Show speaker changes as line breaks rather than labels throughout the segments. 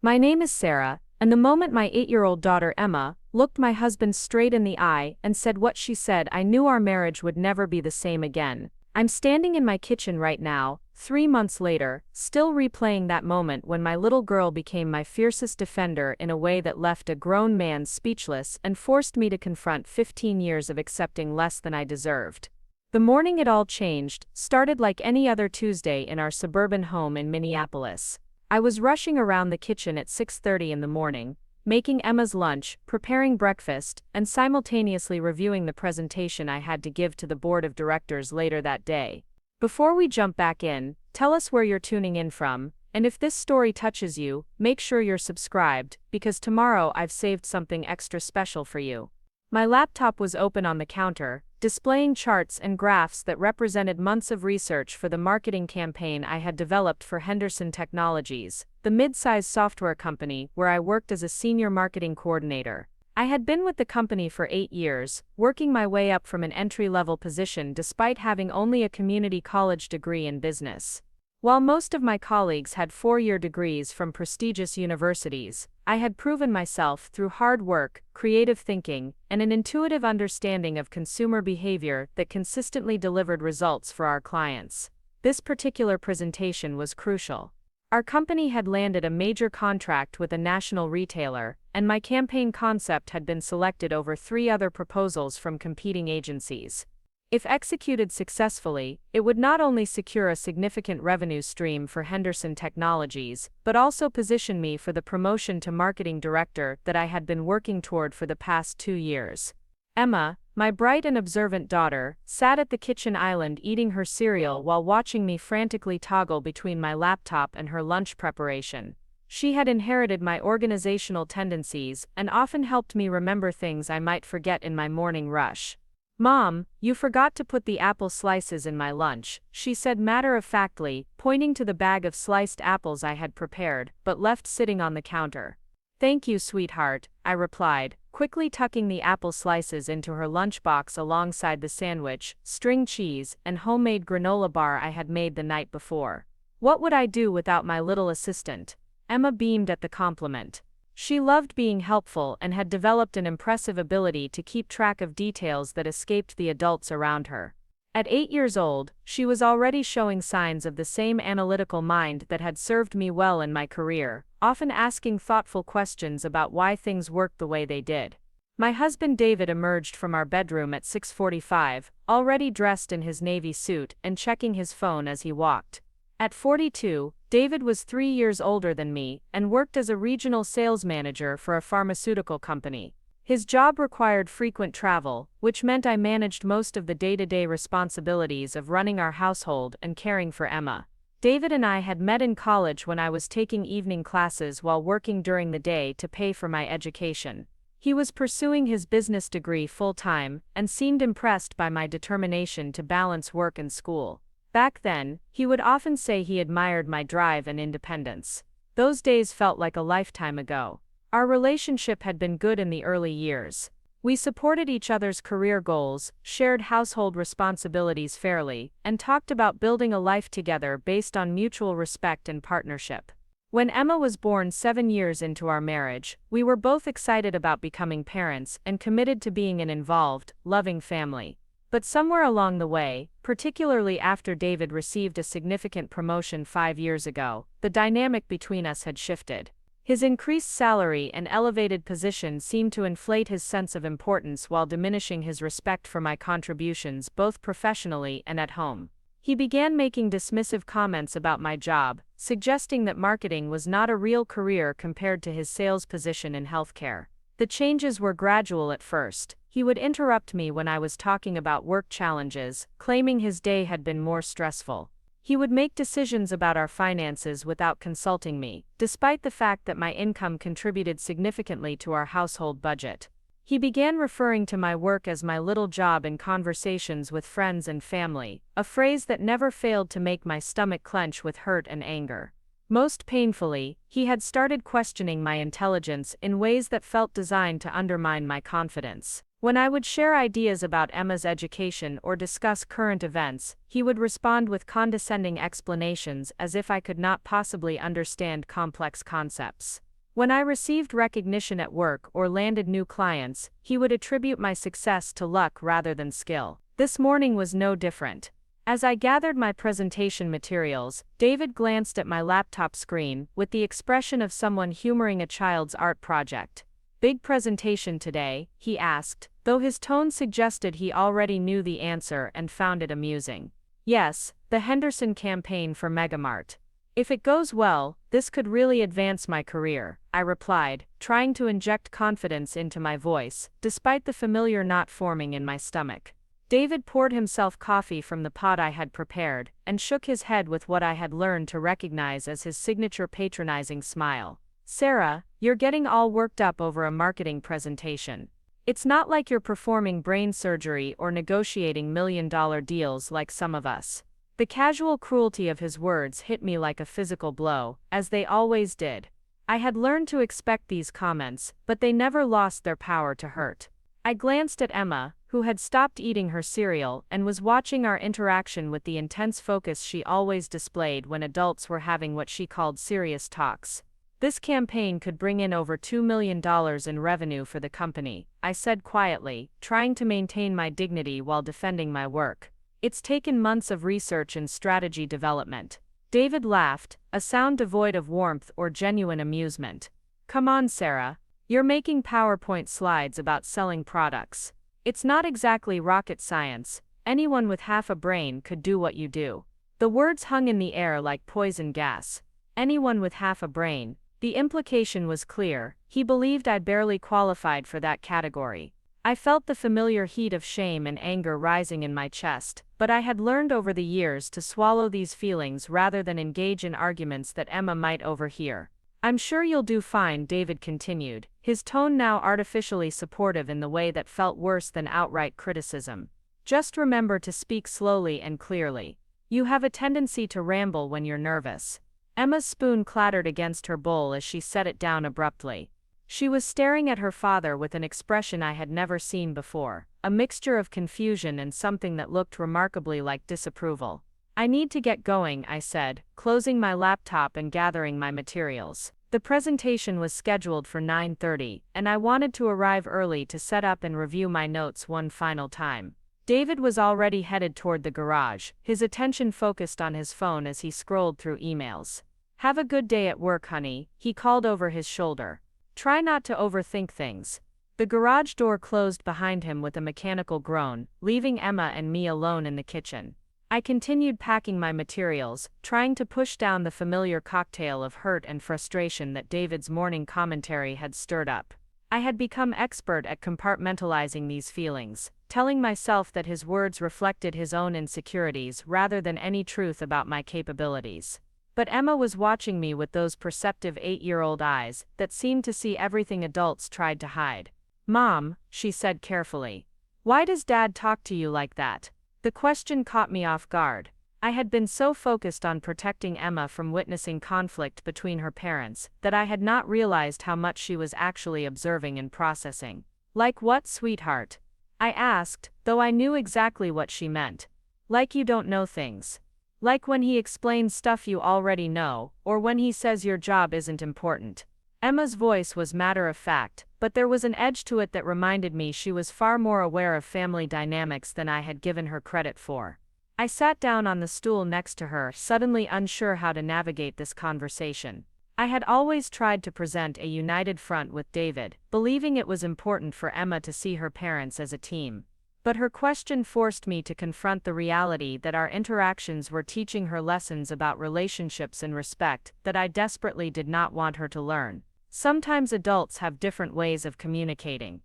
My name is Sarah, and the moment my 8-year-old daughter Emma looked my husband straight in the eye and said what she said, I knew our marriage would never be the same again. I'm standing in my kitchen right now, 3 months later, still replaying that moment when my little girl became my fiercest defender in a way that left a grown man speechless and forced me to confront 15 years of accepting less than I deserved. The morning it all changed started like any other Tuesday in our suburban home in Minneapolis. I was rushing around the kitchen at 6:30 in the morning, making Emma's lunch, preparing breakfast, and simultaneously reviewing the presentation I had to give to the board of directors later that day. Before we jump back in, tell us where you're tuning in from, and if this story touches you, make sure you're subscribed, because tomorrow I've saved something extra special for you. My laptop was open on the counter, displaying charts and graphs that represented months of research for the marketing campaign I had developed for Henderson Technologies, the mid-size software company where I worked as a senior marketing coordinator. I had been with the company for 8 years, working my way up from an entry-level position despite having only a community college degree in business. While most of my colleagues had 4-year degrees from prestigious universities, I had proven myself through hard work, creative thinking, and an intuitive understanding of consumer behavior that consistently delivered results for our clients. This particular presentation was crucial. Our company had landed a major contract with a national retailer, and my campaign concept had been selected over 3 other proposals from competing agencies. If executed successfully, it would not only secure a significant revenue stream for Henderson Technologies, but also position me for the promotion to marketing director that I had been working toward for the past 2 years. Emma, my bright and observant daughter, sat at the kitchen island eating her cereal while watching me frantically toggle between my laptop and her lunch preparation. She had inherited my organizational tendencies and often helped me remember things I might forget in my morning rush. "Mom, you forgot to put the apple slices in my lunch," she said matter-of-factly, pointing to the bag of sliced apples I had prepared, but left sitting on the counter. "Thank you, sweetheart," I replied, quickly tucking the apple slices into her lunchbox alongside the sandwich, string cheese, and homemade granola bar I had made the night before. What would I do without my little assistant? Emma beamed at the compliment. She loved being helpful and had developed an impressive ability to keep track of details that escaped the adults around her. At 8 years old, she was already showing signs of the same analytical mind that had served me well in my career, often asking thoughtful questions about why things worked the way they did. My husband David emerged from our bedroom at 6:45, already dressed in his navy suit and checking his phone as he walked. At 42, David was 3 years older than me and worked as a regional sales manager for a pharmaceutical company. His job required frequent travel, which meant I managed most of the day-to-day responsibilities of running our household and caring for Emma. David and I had met in college when I was taking evening classes while working during the day to pay for my education. He was pursuing his business degree full-time and seemed impressed by my determination to balance work and school. Back then, he would often say he admired my drive and independence. Those days felt like a lifetime ago. Our relationship had been good in the early years. We supported each other's career goals, shared household responsibilities fairly, and talked about building a life together based on mutual respect and partnership. When Emma was born 7 years into our marriage, we were both excited about becoming parents and committed to being an involved, loving family. But somewhere along the way, particularly after David received a significant promotion 5 years ago, the dynamic between us had shifted. His increased salary and elevated position seemed to inflate his sense of importance while diminishing his respect for my contributions both professionally and at home. He began making dismissive comments about my job, suggesting that marketing was not a real career compared to his sales position in healthcare. The changes were gradual at first. He would interrupt me when I was talking about work challenges, claiming his day had been more stressful. He would make decisions about our finances without consulting me, despite the fact that my income contributed significantly to our household budget. He began referring to my work as my little job in conversations with friends and family, a phrase that never failed to make my stomach clench with hurt and anger. Most painfully, he had started questioning my intelligence in ways that felt designed to undermine my confidence. When I would share ideas about Emma's education or discuss current events, he would respond with condescending explanations as if I could not possibly understand complex concepts. When I received recognition at work or landed new clients, he would attribute my success to luck rather than skill. This morning was no different. As I gathered my presentation materials, David glanced at my laptop screen with the expression of someone humoring a child's art project. "Big presentation today?" he asked, though his tone suggested he already knew the answer and found it amusing. "Yes, the Henderson campaign for Megamart. If it goes well, this could really advance my career," I replied, trying to inject confidence into my voice, despite the familiar knot forming in my stomach. David poured himself coffee from the pot I had prepared, and shook his head with what I had learned to recognize as his signature patronizing smile. "Sarah, you're getting all worked up over a marketing presentation. It's not like you're performing brain surgery or negotiating million-dollar deals like some of us." The casual cruelty of his words hit me like a physical blow, as they always did. I had learned to expect these comments, but they never lost their power to hurt. I glanced at Emma, who had stopped eating her cereal and was watching our interaction with the intense focus she always displayed when adults were having what she called serious talks. "This campaign could bring in over $2 million in revenue for the company," I said quietly, trying to maintain my dignity while defending my work. "It's taken months of research and strategy development." David laughed, a sound devoid of warmth or genuine amusement. "Come on, Sarah. You're making PowerPoint slides about selling products. It's not exactly rocket science. Anyone with half a brain could do what you do." The words hung in the air like poison gas. Anyone with half a brain. The implication was clear. He believed I barely qualified for that category. I felt the familiar heat of shame and anger rising in my chest, but I had learned over the years to swallow these feelings rather than engage in arguments that Emma might overhear. "I'm sure you'll do fine," David continued, his tone now artificially supportive in the way that felt worse than outright criticism. "Just remember to speak slowly and clearly. You have a tendency to ramble when you're nervous." Emma's spoon clattered against her bowl as she set it down abruptly. She was staring at her father with an expression I had never seen before, a mixture of confusion and something that looked remarkably like disapproval. "I need to get going," I said, closing my laptop and gathering my materials. The presentation was scheduled for 9:30, and I wanted to arrive early to set up and review my notes one final time. David was already headed toward the garage, his attention focused on his phone as he scrolled through emails. "Have a good day at work, honey," he called over his shoulder. "Try not to overthink things." The garage door closed behind him with a mechanical groan, leaving Emma and me alone in the kitchen. I continued packing my materials, trying to push down the familiar cocktail of hurt and frustration that David's morning commentary had stirred up. I had become expert at compartmentalizing these feelings, telling myself that his words reflected his own insecurities rather than any truth about my capabilities. But Emma was watching me with those perceptive 8-year-old eyes that seemed to see everything adults tried to hide. "Mom," she said carefully, "why does Dad talk to you like that?" The question caught me off guard. I had been so focused on protecting Emma from witnessing conflict between her parents that I had not realized how much she was actually observing and processing. "Like what, sweetheart?" I asked, though I knew exactly what she meant. "Like you don't know things. Like when he explains stuff you already know, or when he says your job isn't important." Emma's voice was matter-of-fact, but there was an edge to it that reminded me she was far more aware of family dynamics than I had given her credit for. I sat down on the stool next to her, suddenly unsure how to navigate this conversation. I had always tried to present a united front with David, believing it was important for Emma to see her parents as a team. But her question forced me to confront the reality that our interactions were teaching her lessons about relationships and respect that I desperately did not want her to learn. "Sometimes adults have different ways of communicating,"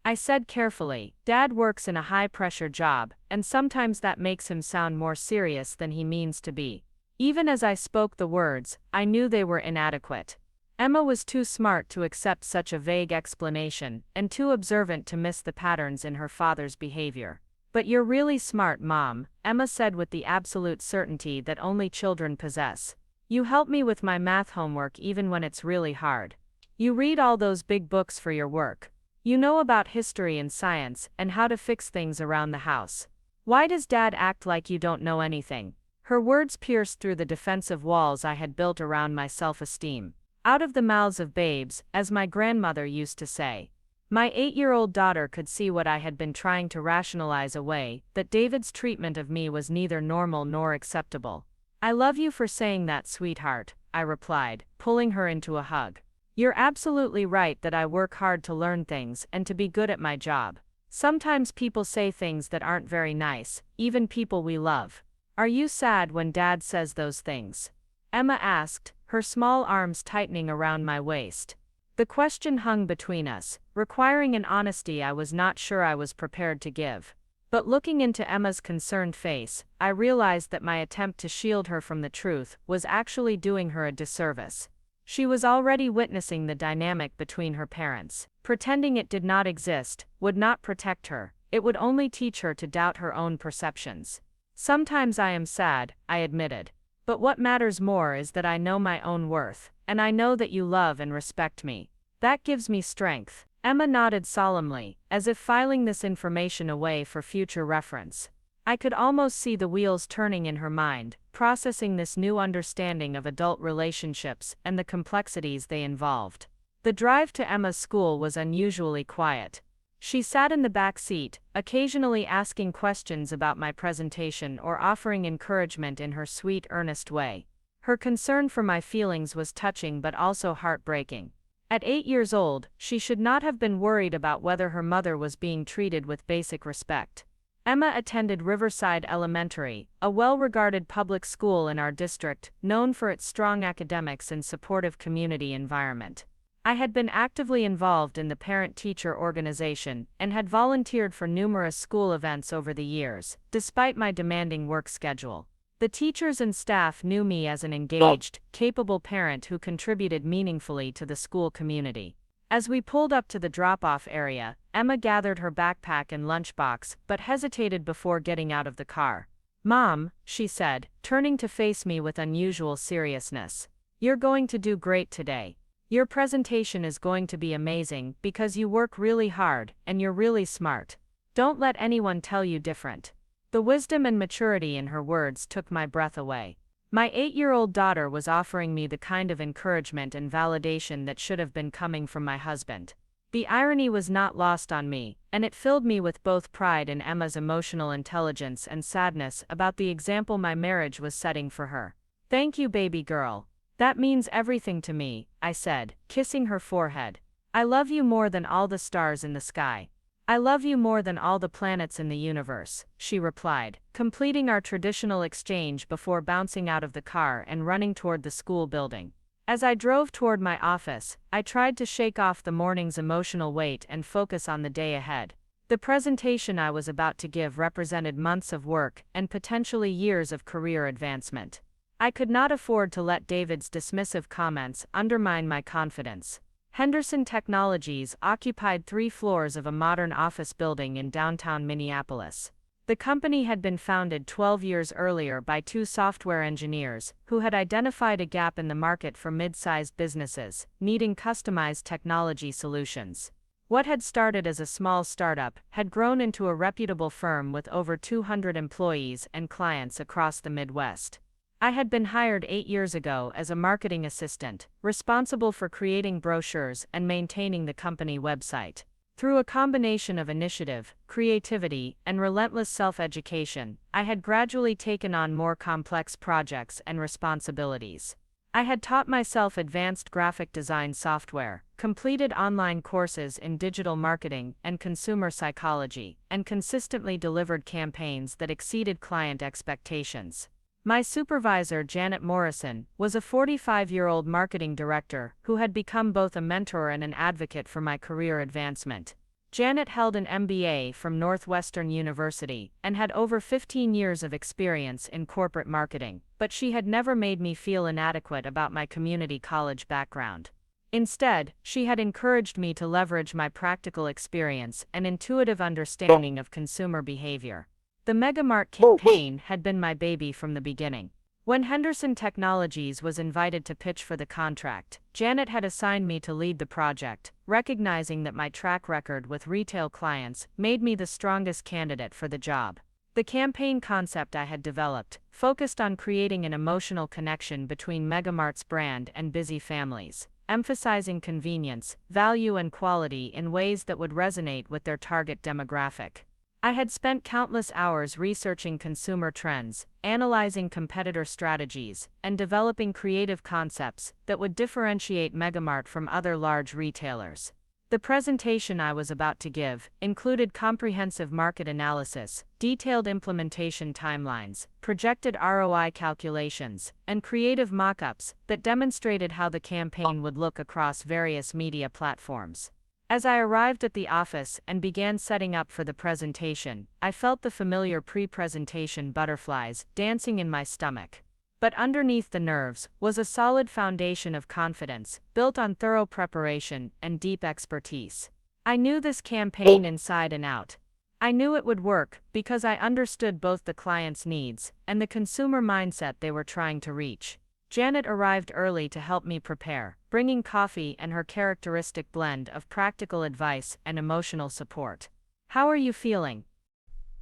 I said carefully. "Dad works in a high-pressure job, and sometimes that makes him sound more serious than he means to be." Even as I spoke the words, I knew they were inadequate. Emma was too smart to accept such a vague explanation, and too observant to miss the patterns in her father's behavior. "But you're really smart, Mom," Emma said with the absolute certainty that only children possess. "You help me with my math homework even when it's really hard. You read all those big books for your work. You know about history and science, and how to fix things around the house. Why does Dad act like you don't know anything?" Her words pierced through the defensive walls I had built around my self-esteem. Out of the mouths of babes, as my grandmother used to say. My 8-year-old daughter could see what I had been trying to rationalize away, that David's treatment of me was neither normal nor acceptable. "I love you for saying that, sweetheart," I replied, pulling her into a hug. "You're absolutely right that I work hard to learn things and to be good at my job. Sometimes people say things that aren't very nice, even people we love. Are you sad when Dad says those things?" Emma asked, her small arms tightening around my waist. The question hung between us, requiring an honesty I was not sure I was prepared to give. But looking into Emma's concerned face, I realized that my attempt to shield her from the truth was actually doing her a disservice. She was already witnessing the dynamic between her parents. Pretending it did not exist would not protect her, it would only teach her to doubt her own perceptions. "Sometimes I am sad," I admitted. "But what matters more is that I know my own worth, and I know that you love and respect me. That gives me strength." Emma nodded solemnly, as if filing this information away for future reference. I could almost see the wheels turning in her mind, processing this new understanding of adult relationships and the complexities they involved. The drive to Emma's school was unusually quiet. She sat in the back seat, occasionally asking questions about my presentation or offering encouragement in her sweet, earnest way. Her concern for my feelings was touching but also heartbreaking. At 8 years old, she should not have been worried about whether her mother was being treated with basic respect. Emma attended Riverside Elementary, a well-regarded public school in our district, known for its strong academics and supportive community environment. I had been actively involved in the parent-teacher organization and had volunteered for numerous school events over the years, despite my demanding work schedule. The teachers and staff knew me as an engaged, capable parent who contributed meaningfully to the school community. As we pulled up to the drop-off area, Emma gathered her backpack and lunchbox but hesitated before getting out of the car. "Mom," she said, turning to face me with unusual seriousness, "you're going to do great today. Your presentation is going to be amazing because you work really hard and you're really smart. Don't let anyone tell you different." The wisdom and maturity in her words took my breath away. My 8-year-old daughter was offering me the kind of encouragement and validation that should have been coming from my husband. The irony was not lost on me, and it filled me with both pride in Emma's emotional intelligence and sadness about the example my marriage was setting for her. "Thank you, baby girl. That means everything to me," I said, kissing her forehead. "I love you more than all the stars in the sky. I love you more than all the planets in the universe," she replied, completing our traditional exchange before bouncing out of the car and running toward the school building. As I drove toward my office, I tried to shake off the morning's emotional weight and focus on the day ahead. The presentation I was about to give represented months of work and potentially years of career advancement. I could not afford to let David's dismissive comments undermine my confidence. Henderson Technologies occupied 3 floors of a modern office building in downtown Minneapolis. The company had been founded 12 years earlier by 2 software engineers who had identified a gap in the market for mid-sized businesses needing customized technology solutions. What had started as a small startup had grown into a reputable firm with over 200 employees and clients across the Midwest. I had been hired 8 years ago as a marketing assistant, responsible for creating brochures and maintaining the company website. Through a combination of initiative, creativity, and relentless self-education, I had gradually taken on more complex projects and responsibilities. I had taught myself advanced graphic design software, completed online courses in digital marketing and consumer psychology, and consistently delivered campaigns that exceeded client expectations. My supervisor, Janet Morrison, was a 45-year-old marketing director who had become both a mentor and an advocate for my career advancement. Janet held an MBA from Northwestern University and had over 15 years of experience in corporate marketing, but she had never made me feel inadequate about my community college background. Instead, she had encouraged me to leverage my practical experience and intuitive understanding of consumer behavior. The Megamart campaign had been my baby from the beginning. When Henderson Technologies was invited to pitch for the contract, Janet had assigned me to lead the project, recognizing that my track record with retail clients made me the strongest candidate for the job. The campaign concept I had developed focused on creating an emotional connection between Megamart's brand and busy families. emphasizing convenience, value, and quality in ways that would resonate with their target demographic. I had spent countless hours researching consumer trends, analyzing competitor strategies, and developing creative concepts that would differentiate Megamart from other large retailers. The presentation I was about to give included comprehensive market analysis, detailed implementation timelines, projected ROI calculations, and creative mock-ups that demonstrated how the campaign would look across various media platforms. As I arrived at the office and began setting up for the presentation, I felt the familiar pre-presentation butterflies dancing in my stomach. But underneath the nerves was a solid foundation of confidence, built on thorough preparation and deep expertise. I knew this campaign inside and out. I knew it would work because I understood both the client's needs and the consumer mindset they were trying to reach. Janet arrived early to help me prepare, bringing coffee and her characteristic blend of practical advice and emotional support. "How are you feeling?"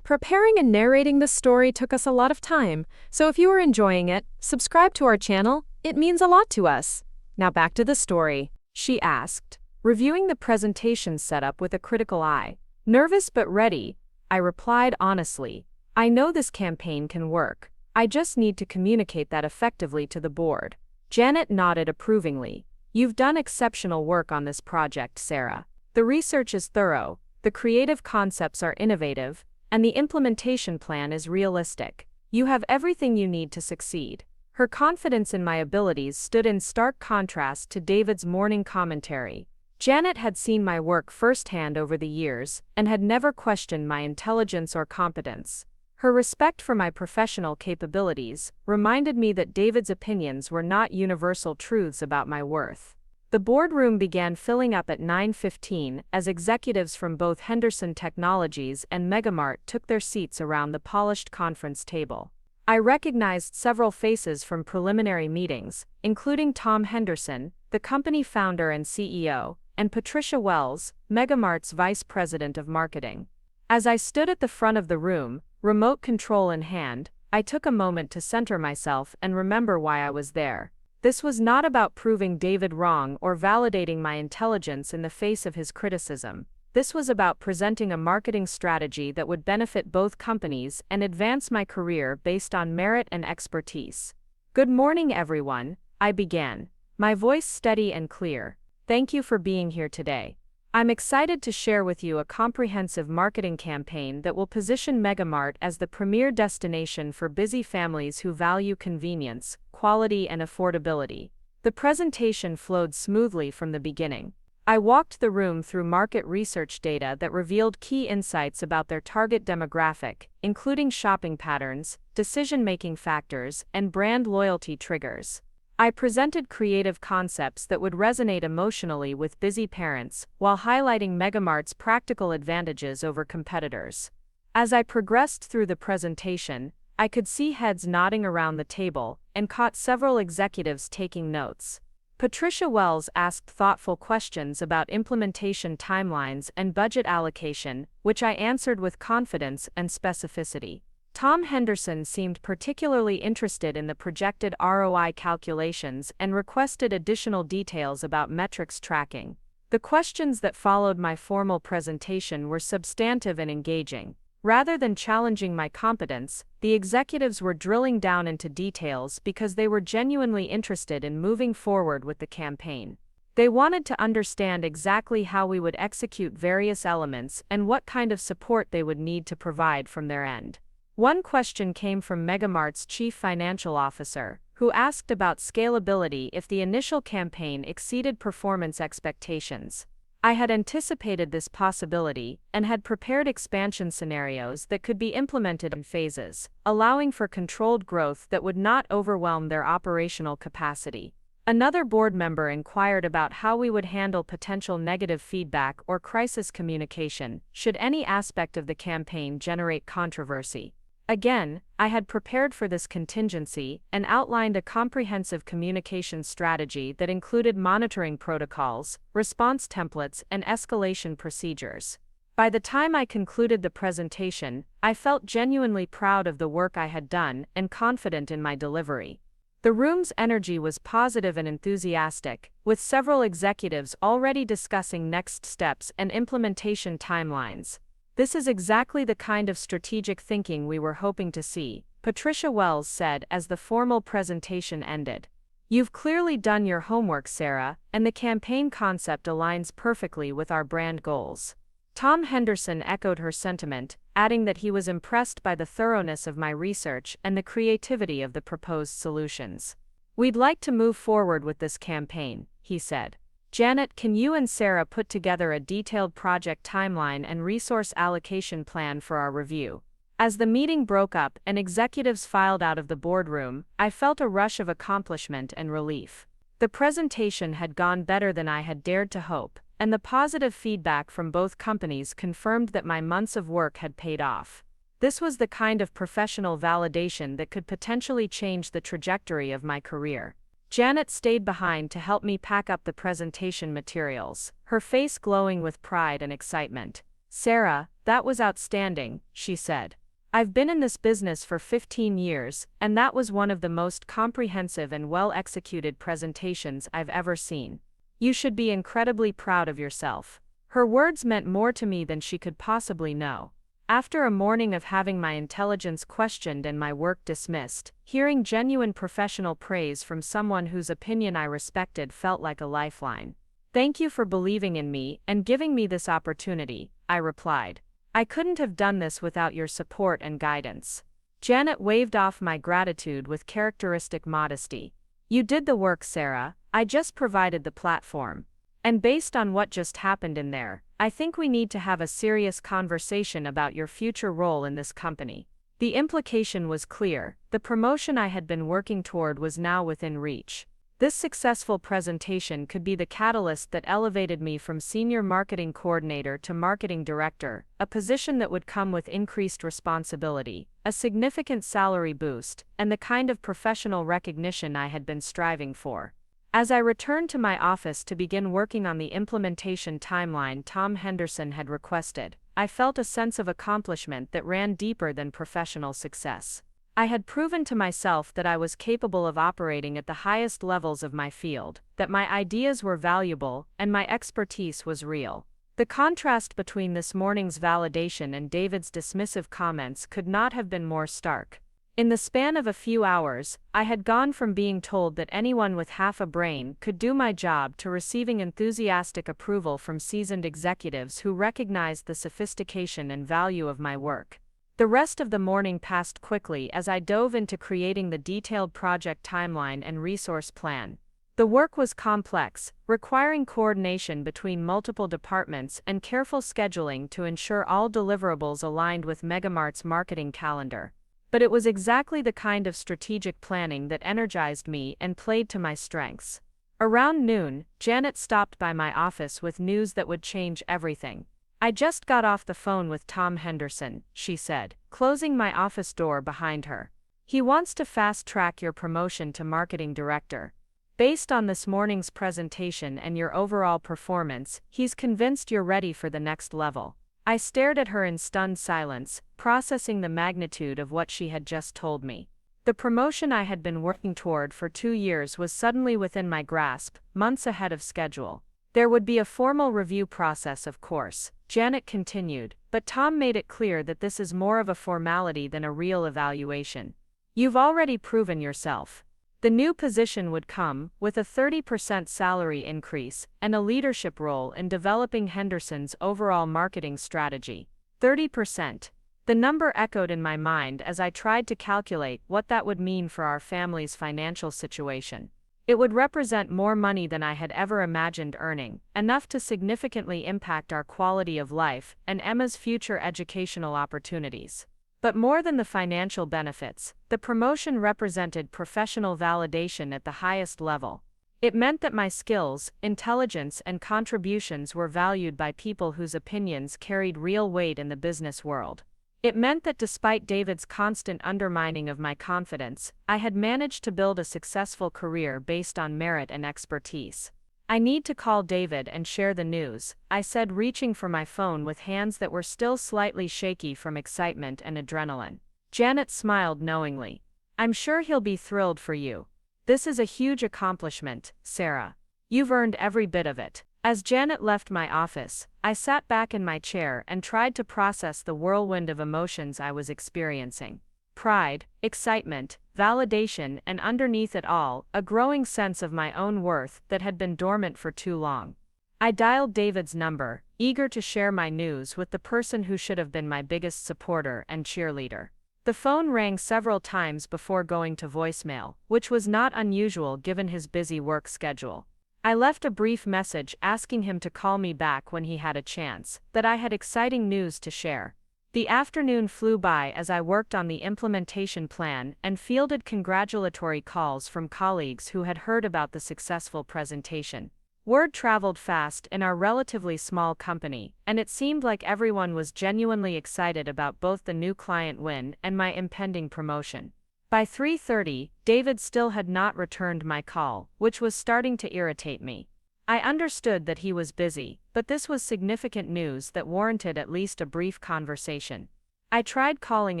Preparing and narrating this story took us a lot of time, so if you are enjoying it, subscribe to our channel. It means a lot to us. Now back to the story, she asked, reviewing the presentation setup with a critical eye. Nervous but ready, I replied honestly. I know this campaign can work. I just need to communicate that effectively to the board. Janet nodded approvingly. You've done exceptional work on this project, Sarah. The research is thorough, the creative concepts are innovative, and the implementation plan is realistic. You have everything you need to succeed. Her confidence in my abilities stood in stark contrast to David's morning commentary. Janet had seen my work firsthand over the years and had never questioned my intelligence or competence. Her respect for my professional capabilities reminded me that David's opinions were not universal truths about my worth. The boardroom began filling up at 9:15 as executives from both Henderson Technologies and Megamart took their seats around the polished conference table. I recognized several faces from preliminary meetings, including Tom Henderson, the company founder and CEO, and Patricia Wells, Megamart's vice president of marketing. As I stood at the front of the room, remote control in hand, I took a moment to center myself and remember why I was there. This was not about proving David wrong or validating my intelligence in the face of his criticism. This was about presenting a marketing strategy that would benefit both companies and advance my career based on merit and expertise. Good morning, everyone, I began, my voice steady and clear. Thank you for being here today. I'm excited to share with you a comprehensive marketing campaign that will position Megamart as the premier destination for busy families who value convenience, quality, and affordability. The presentation flowed smoothly from the beginning. I walked the room through market research data that revealed key insights about their target demographic, including shopping patterns, decision-making factors, and brand loyalty triggers. I presented creative concepts that would resonate emotionally with busy parents, while highlighting Megamart's practical advantages over competitors. As I progressed through the presentation, I could see heads nodding around the table and caught several executives taking notes. Patricia Wells asked thoughtful questions about implementation timelines and budget allocation, which I answered with confidence and specificity. Tom Henderson seemed particularly interested in the projected ROI calculations and requested additional details about metrics tracking. The questions that followed my formal presentation were substantive and engaging. Rather than challenging my competence, the executives were drilling down into details because they were genuinely interested in moving forward with the campaign. They wanted to understand exactly how we would execute various elements and what kind of support they would need to provide from their end. One question came from Megamart's chief financial officer, who asked about scalability if the initial campaign exceeded performance expectations. I had anticipated this possibility and had prepared expansion scenarios that could be implemented in phases, allowing for controlled growth that would not overwhelm their operational capacity. Another board member inquired about how we would handle potential negative feedback or crisis communication, should any aspect of the campaign generate controversy. Again, I had prepared for this contingency and outlined a comprehensive communication strategy that included monitoring protocols, response templates, and escalation procedures. By the time I concluded the presentation, I felt genuinely proud of the work I had done and confident in my delivery.
The room's energy was positive and enthusiastic, with several executives already discussing next steps and implementation timelines. "This is exactly the kind of strategic thinking we were hoping to see," Patricia Wells said as the formal presentation ended. "You've clearly done your homework, Sarah, and the campaign concept aligns perfectly with our brand goals." Tom Henderson echoed her sentiment, adding that he was impressed by the thoroughness of my research and the creativity of the proposed solutions. "We'd like to move forward with this campaign," he said. "Janet, can you and Sarah put together a detailed project timeline and resource allocation plan for our review?" As the meeting broke up and executives filed out of the boardroom, I felt a rush of accomplishment and relief. The presentation had gone better than I had dared to hope, and the positive feedback from both companies confirmed that my months of work had paid off. This was the kind of professional validation that could potentially change the trajectory of my career. Janet stayed behind to help me pack up the presentation materials, her face glowing with pride and excitement. "Sarah, that was outstanding," she said. "I've been in this business for 15 years, and that was one of the most comprehensive and well-executed presentations I've ever seen. You should be incredibly proud of yourself." Her words meant more to me than she could possibly know. After a morning of having my intelligence questioned and my work dismissed, hearing genuine professional praise from someone whose opinion I respected felt like a lifeline. "Thank you for believing in me and giving me this opportunity," I replied. "I couldn't have done this without your support and guidance." Janet waved off my gratitude with characteristic modesty. "You did the work, Sarah. I just provided the platform. And based on what just happened in there, I think we need to have a serious conversation about your future role in this company." The implication was clear: the promotion I had been working toward was now within reach. This successful presentation could be the catalyst that elevated me from senior marketing coordinator to marketing director, a position that would come with increased responsibility, a significant salary boost, and the kind of professional recognition I had been striving for. As I returned to my office to begin working on the implementation timeline Tom Henderson had requested, I felt a sense of accomplishment that ran deeper than professional success. I had proven to myself that I was capable of operating at the highest levels of my field, that my ideas were valuable, and my expertise was real. The contrast between this morning's validation and David's dismissive comments could not have been more stark. In the span of a few hours, I had gone from being told that anyone with half a brain could do my job to receiving enthusiastic approval from seasoned executives who recognized the sophistication and value of my work. The rest of the morning passed quickly as I dove into creating the detailed project timeline and resource plan. The work was complex, requiring coordination between multiple departments and careful scheduling to ensure all deliverables aligned with Megamart's marketing calendar. But it was exactly the kind of strategic planning that energized me and played to my strengths. Around noon, Janet stopped by my office with news that would change everything. "I just got off the phone with Tom Henderson," she said, closing my office door behind her. "He wants to fast-track your promotion to marketing director. Based on this morning's presentation and your overall performance, he's convinced you're ready for the next level." I stared at her in stunned silence, processing the magnitude of what she had just told me. The promotion I had been working toward for 2 years was suddenly within my grasp, months ahead of schedule. "There would be a formal review process, of course," Janet continued, "but Tom made it clear that this is more of a formality than a real evaluation. You've already proven yourself. The new position would come with a 30% salary increase and a leadership role in developing Henderson's overall marketing strategy." 30%. The number echoed in my mind as I tried to calculate what that would mean for our family's financial situation. It would represent more money than I had ever imagined earning, enough to significantly impact our quality of life and Emma's future educational opportunities. But more than the financial benefits, the promotion represented professional validation at the highest level. It meant that my skills, intelligence, and contributions were valued by people whose opinions carried real weight in the business world. It meant that despite David's constant undermining of my confidence, I had managed to build a successful career based on merit and expertise. "I need to call David and share the news," I said, reaching for my phone with hands that were still slightly shaky from excitement and adrenaline. Janet smiled knowingly. "I'm sure he'll be thrilled for you. This is a huge accomplishment, Sarah. You've earned every bit of it. As Janet left my office, I sat back in my chair and tried to process the whirlwind of emotions I was experiencing. Pride, excitement, validation, and underneath it all, a growing sense of my own worth that had been dormant for too long. I dialed David's number, eager to share my news with the person who should have been my biggest supporter and cheerleader. The phone rang several times before going to voicemail, which was not unusual given his busy work schedule. I left a brief message asking him to call me back when he had a chance, that I had exciting news to share. The afternoon flew by as I worked on the implementation plan and fielded congratulatory calls from colleagues who had heard about the successful presentation. Word traveled fast in our relatively small company, and it seemed like everyone was genuinely excited about both the new client win and my impending promotion. By 3:30, David still had not returned my call, which was starting to irritate me. I understood that he was busy, but this was significant news that warranted at least a brief conversation. I tried calling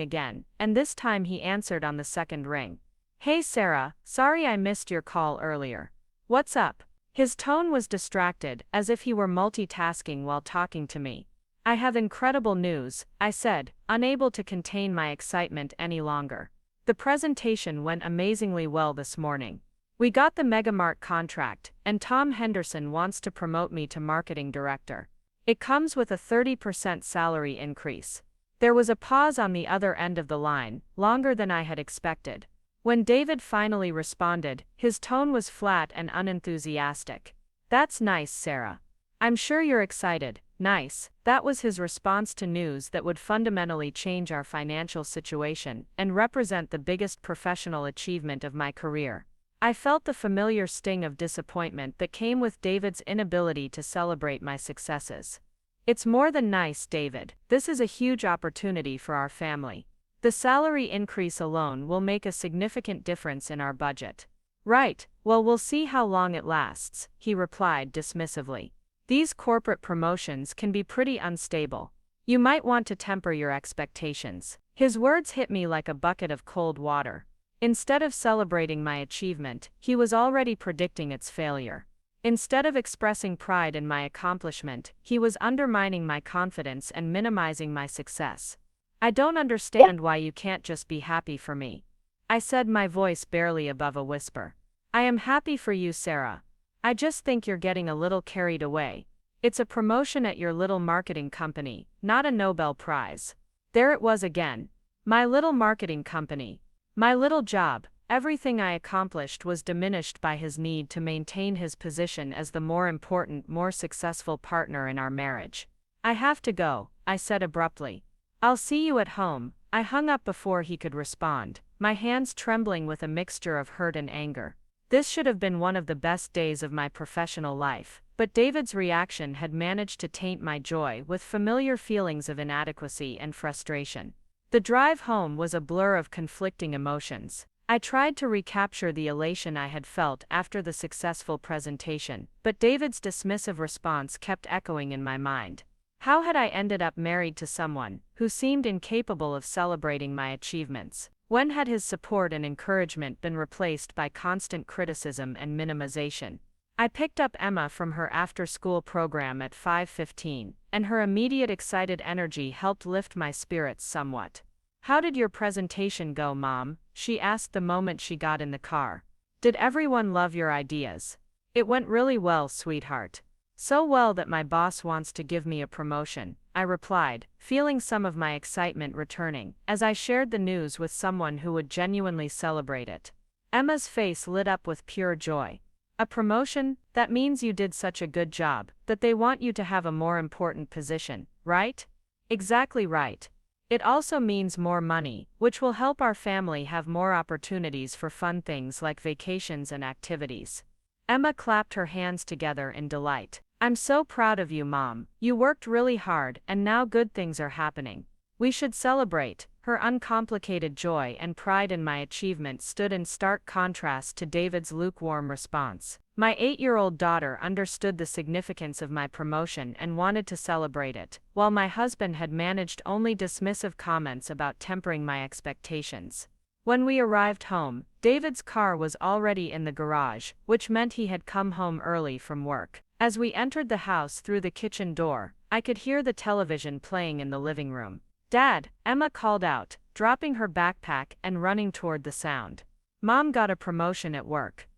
again, and this time he answered on the second ring. "Hey Sarah, sorry I missed your call earlier. What's up?" His tone was distracted, as if he were multitasking while talking to me. "I have incredible news," I said, unable to contain my excitement any longer. "The presentation went amazingly well this morning. We got the Megamart contract, and Tom Henderson wants to promote me to marketing director. It comes with a 30% salary increase." There was a pause on the other end of the line, longer than I had expected. When David finally responded, his tone was flat and unenthusiastic. "That's nice, Sarah. I'm sure you're excited." Nice. That was his response to news that would fundamentally change our financial situation and represent the biggest professional achievement of my career. I felt the familiar sting of disappointment that came with David's inability to celebrate my successes. "It's more than nice, David. This is a huge opportunity for our family. The salary increase alone will make a significant difference in our budget." "Right, well, we'll see how long it lasts," he replied dismissively. "These corporate promotions can be pretty unstable. You might want to temper your expectations." His words hit me like a bucket of cold water. Instead of celebrating my achievement, he was already predicting its failure. Instead of expressing pride in my accomplishment, he was undermining my confidence and minimizing my success. "I don't understand why you can't just be happy for me," I said, my voice barely above a whisper. "I am happy for you, Sarah. I just think you're getting a little carried away. It's a promotion at your little marketing company, not a Nobel Prize." There it was again. My little marketing company. My little job. Everything I accomplished was diminished by his need to maintain his position as the more important, more successful partner in our marriage. "I have to go," I said abruptly. "I'll see you at home." I hung up before he could respond, my hands trembling with a mixture of hurt and anger. This should have been one of the best days of my professional life, but David's reaction had managed to taint my joy with familiar feelings of inadequacy and frustration. The drive home was a blur of conflicting emotions. I tried to recapture the elation I had felt after the successful presentation, but David's dismissive response kept echoing in my mind. How had I ended up married to someone who seemed incapable of celebrating my achievements? When had his support and encouragement been replaced by constant criticism and minimization? I picked up Emma from her after-school program at 5:15, and her immediate excited energy helped lift my spirits somewhat. "How did your presentation go, Mom?" she asked the moment she got in the car. "Did everyone love your ideas?" "It went really well, sweetheart. So well that my boss wants to give me a promotion," I replied, feeling some of my excitement returning, as I shared the news with someone who would genuinely celebrate it. Emma's face lit up with pure joy. "A promotion? That means you did such a good job, that they want you to have a more important position, right?" "Exactly right. It also means more money, which will help our family have more opportunities for fun things like vacations and activities." Emma clapped her hands together in delight. "I'm so proud of you, Mom. You worked really hard, and now good things are happening. We should celebrate." Her uncomplicated joy and pride in my achievement stood in stark contrast to David's lukewarm response. My 8-year-old daughter understood the significance of my promotion and wanted to celebrate it, while my husband had managed only dismissive comments about tempering my expectations. When we arrived home, David's car was already in the garage, which meant he had come home early from work. As we entered the house through the kitchen door, I could hear the television playing in the living room. "Dad," Emma called out, dropping her backpack and running toward the sound. "Mom got a promotion at work.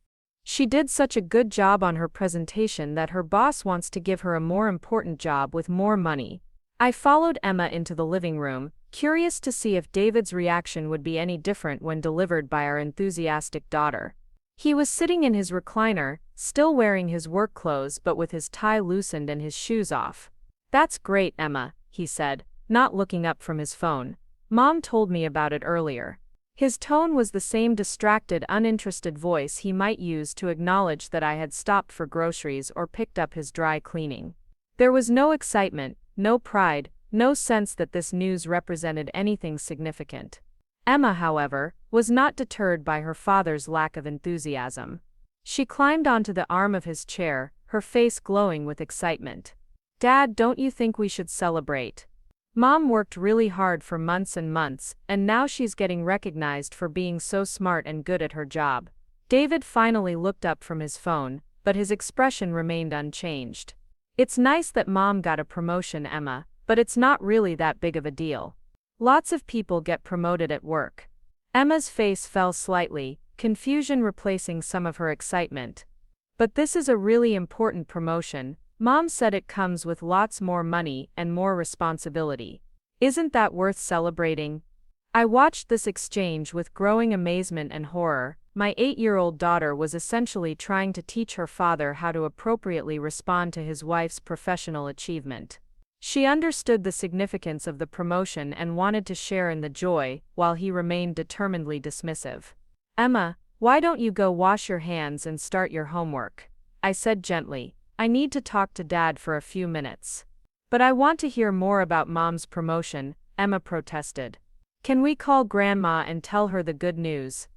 She did such a good job on her presentation that her boss wants to give her a more important job with more money." I followed Emma into the living room, curious to see if David's reaction would be any different when delivered by our enthusiastic daughter. He was sitting in his recliner, still wearing his work clothes but with his tie loosened and his shoes off. "That's great, Emma," he said, not looking up from his phone. "Mom told me about it earlier." His tone was the same distracted, uninterested voice he might use to acknowledge that I had stopped for groceries or picked up his dry cleaning. There was no excitement, no pride, no sense that this news represented anything significant. Emma, however, was not deterred by her father's lack of enthusiasm. She climbed onto the arm of his chair, her face glowing with excitement. "Dad, don't you think we should celebrate? Mom worked really hard for months and months, and now she's getting recognized for being so smart and good at her job." David finally looked up from his phone, but his expression remained unchanged. "It's nice that Mom got a promotion, Emma, but it's not really that big of a deal. Lots of people get promoted at work." Emma's face fell slightly, confusion replacing some of her excitement. "But this is a really important promotion. Mom said it comes with lots more money and more responsibility. Isn't that worth celebrating?" I watched this exchange with growing amazement and horror. My 8-year-old daughter was essentially trying to teach her father how to appropriately respond to his wife's professional achievement. She understood the significance of the promotion and wanted to share in the joy, while he remained determinedly dismissive. "Emma, why don't you go wash your hands and start your homework?" I said gently. "I need to talk to Dad for a few minutes." "But I want to hear more about Mom's promotion," Emma protested. "Can we call Grandma and tell her the good news?"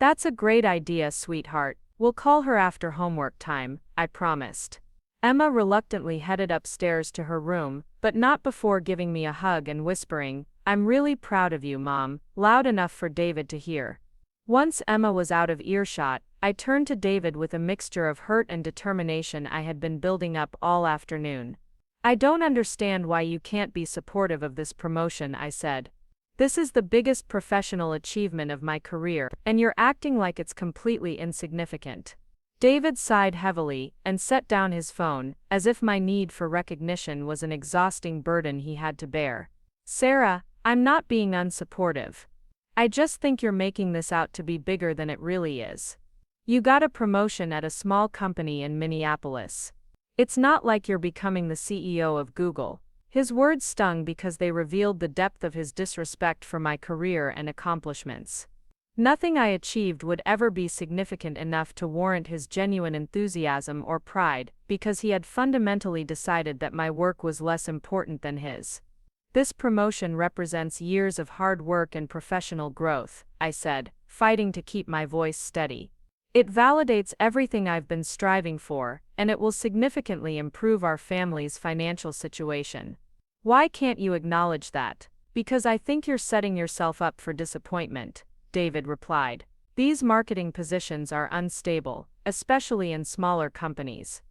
"That's a great idea, sweetheart. We'll call her after homework time," I promised. Emma reluctantly headed upstairs to her room, but not before giving me a hug and whispering, "I'm really proud of you, Mom," loud enough for David to hear. Once Emma was out of earshot, I turned to David with a mixture of hurt and determination I had been building up all afternoon. "I don't understand why you can't be supportive of this promotion," I said. "This is the biggest professional achievement of my career, and you're acting like it's completely insignificant." David sighed heavily and set down his phone, as if my need for recognition was an exhausting burden he had to bear. "Sarah, I'm not being unsupportive. I just think you're making this out to be bigger than it really is. You got a promotion at a small company in Minneapolis. It's not like you're becoming the CEO of Google." His words stung because they revealed the depth of his disrespect for my career and accomplishments. Nothing I achieved would ever be significant enough to warrant his genuine enthusiasm or pride, because he had fundamentally decided that my work was less important than his. "This promotion represents years of hard work and professional growth," I said, fighting to keep my voice steady. "It validates everything I've been striving for, and it will significantly improve our family's financial situation." "Why can't you acknowledge that?" "Because I think you're setting yourself up for disappointment," David replied. "These marketing positions are unstable, especially in smaller companies.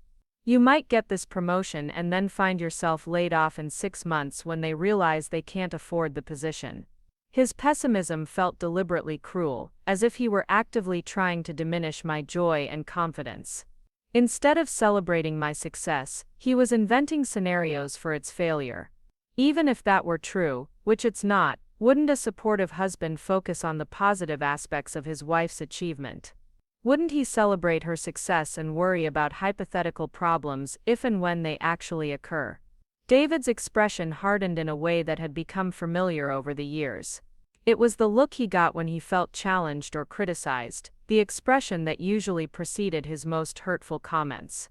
You might get this promotion and then find yourself laid off in 6 months when they realize they can't afford the position." His pessimism felt deliberately cruel, as if he were actively trying to diminish my joy and confidence. Instead of celebrating my success, he was inventing scenarios for its failure. Even if that were true, which it's not, wouldn't a supportive husband focus on the positive aspects of his wife's achievement? Wouldn't he celebrate her success and worry about hypothetical problems if and when they actually occur? David's expression hardened in a way that had become familiar over the years. It was the look he got when he felt challenged or criticized, the expression that usually preceded his most hurtful comments.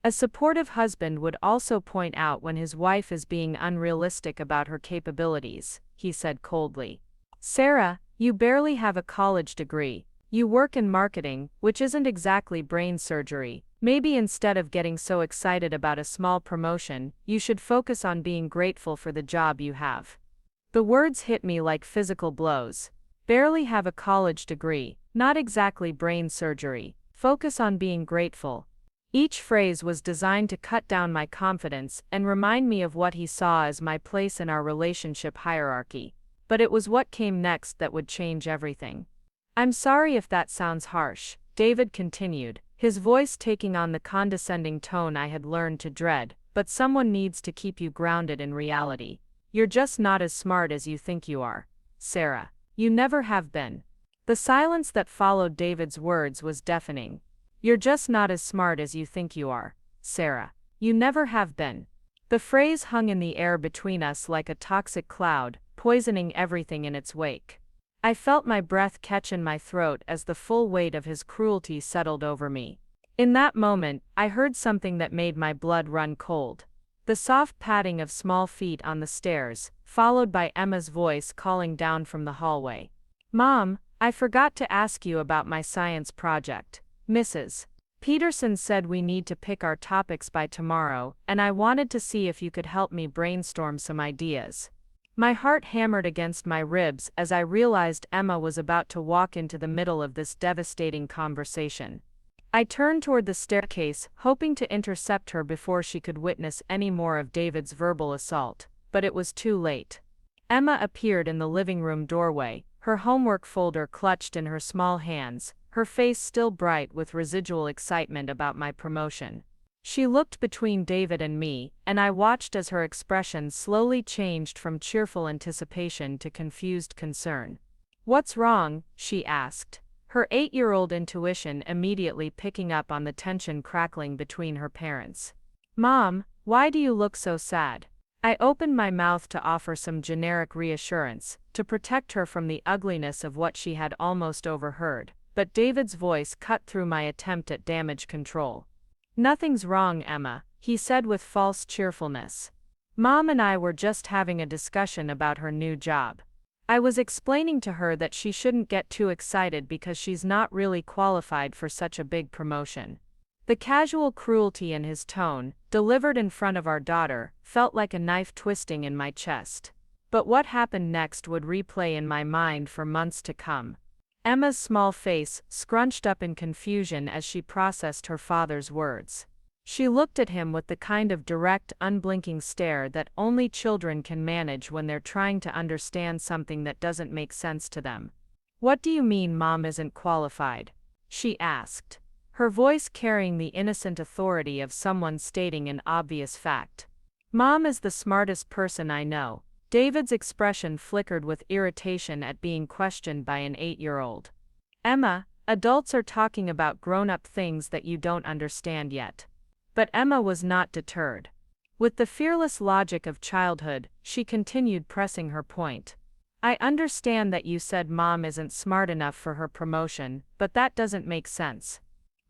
A supportive husband would also point out when his wife is being unrealistic about her capabilities, he said coldly. "Sarah, you barely have a college degree. You work in marketing, which isn't exactly brain surgery. Maybe instead of getting so excited about a small promotion, you should focus on being grateful for the job you have." The words hit me like physical blows.
Barely have a college degree, not exactly brain surgery, focus on being grateful. Each phrase was designed to cut down my confidence and remind me of what he saw as my place in our relationship hierarchy. But it was what came next that would change everything. I'm sorry if that sounds harsh, David continued, his voice taking on the condescending tone I had learned to dread, but someone needs to keep you grounded in reality. You're just not as smart as you think you are, Sarah. You never have been. The silence that followed David's words was deafening. You're just not as smart as you think you are, Sarah. You never have been. The phrase hung in the air between us like a toxic cloud, poisoning everything in its wake. I felt my breath catch in my throat as the full weight of his cruelty settled over me. In that moment, I heard something that made my blood run cold. The soft padding of small feet on the stairs, followed by Emma's voice calling down from the hallway. Mom, I forgot to ask you about my science project. Mrs. Peterson said we need to pick our topics by tomorrow, and I wanted to see if you could help me brainstorm some ideas. My heart hammered against my ribs as I realized Emma was about to walk into the middle of this devastating conversation. I turned toward the staircase, hoping to intercept her before she could witness any more of David's verbal assault, but it was too late. Emma appeared in the living room doorway, her homework folder clutched in her small hands, her face still bright with residual excitement about my promotion. She looked between David and me, and I watched as her expression slowly changed from cheerful anticipation to confused concern. What's wrong? She asked, her 8-year-old intuition immediately picking up on the tension crackling between her parents. Mom, why do you look so sad? I opened my mouth to offer some generic reassurance, to protect her from the ugliness of what she had almost overheard, but David's voice cut through my attempt at damage control. Nothing's wrong, Emma, he said with false cheerfulness. Mom and I were just having a discussion about her new job. I was explaining to her that she shouldn't get too excited because she's not really qualified for such a big promotion. The casual cruelty in his tone, delivered in front of our daughter, felt like a knife twisting in my chest. But what happened next would replay in my mind for months to come. Emma's small face scrunched up in confusion as she processed her father's words. She looked at him with the kind of direct, unblinking stare that only children can manage when they're trying to understand something that doesn't make sense to them. What do you mean Mom isn't qualified? She asked, her voice carrying the innocent authority of someone stating an obvious fact. Mom is the smartest person I know. David's expression flickered with irritation at being questioned by an 8-year-old. Emma, adults are talking about grown-up things that you don't understand yet. But Emma was not deterred. With the fearless logic of childhood, she continued pressing her point. I understand that you said Mom isn't smart enough for her promotion, but that doesn't make sense.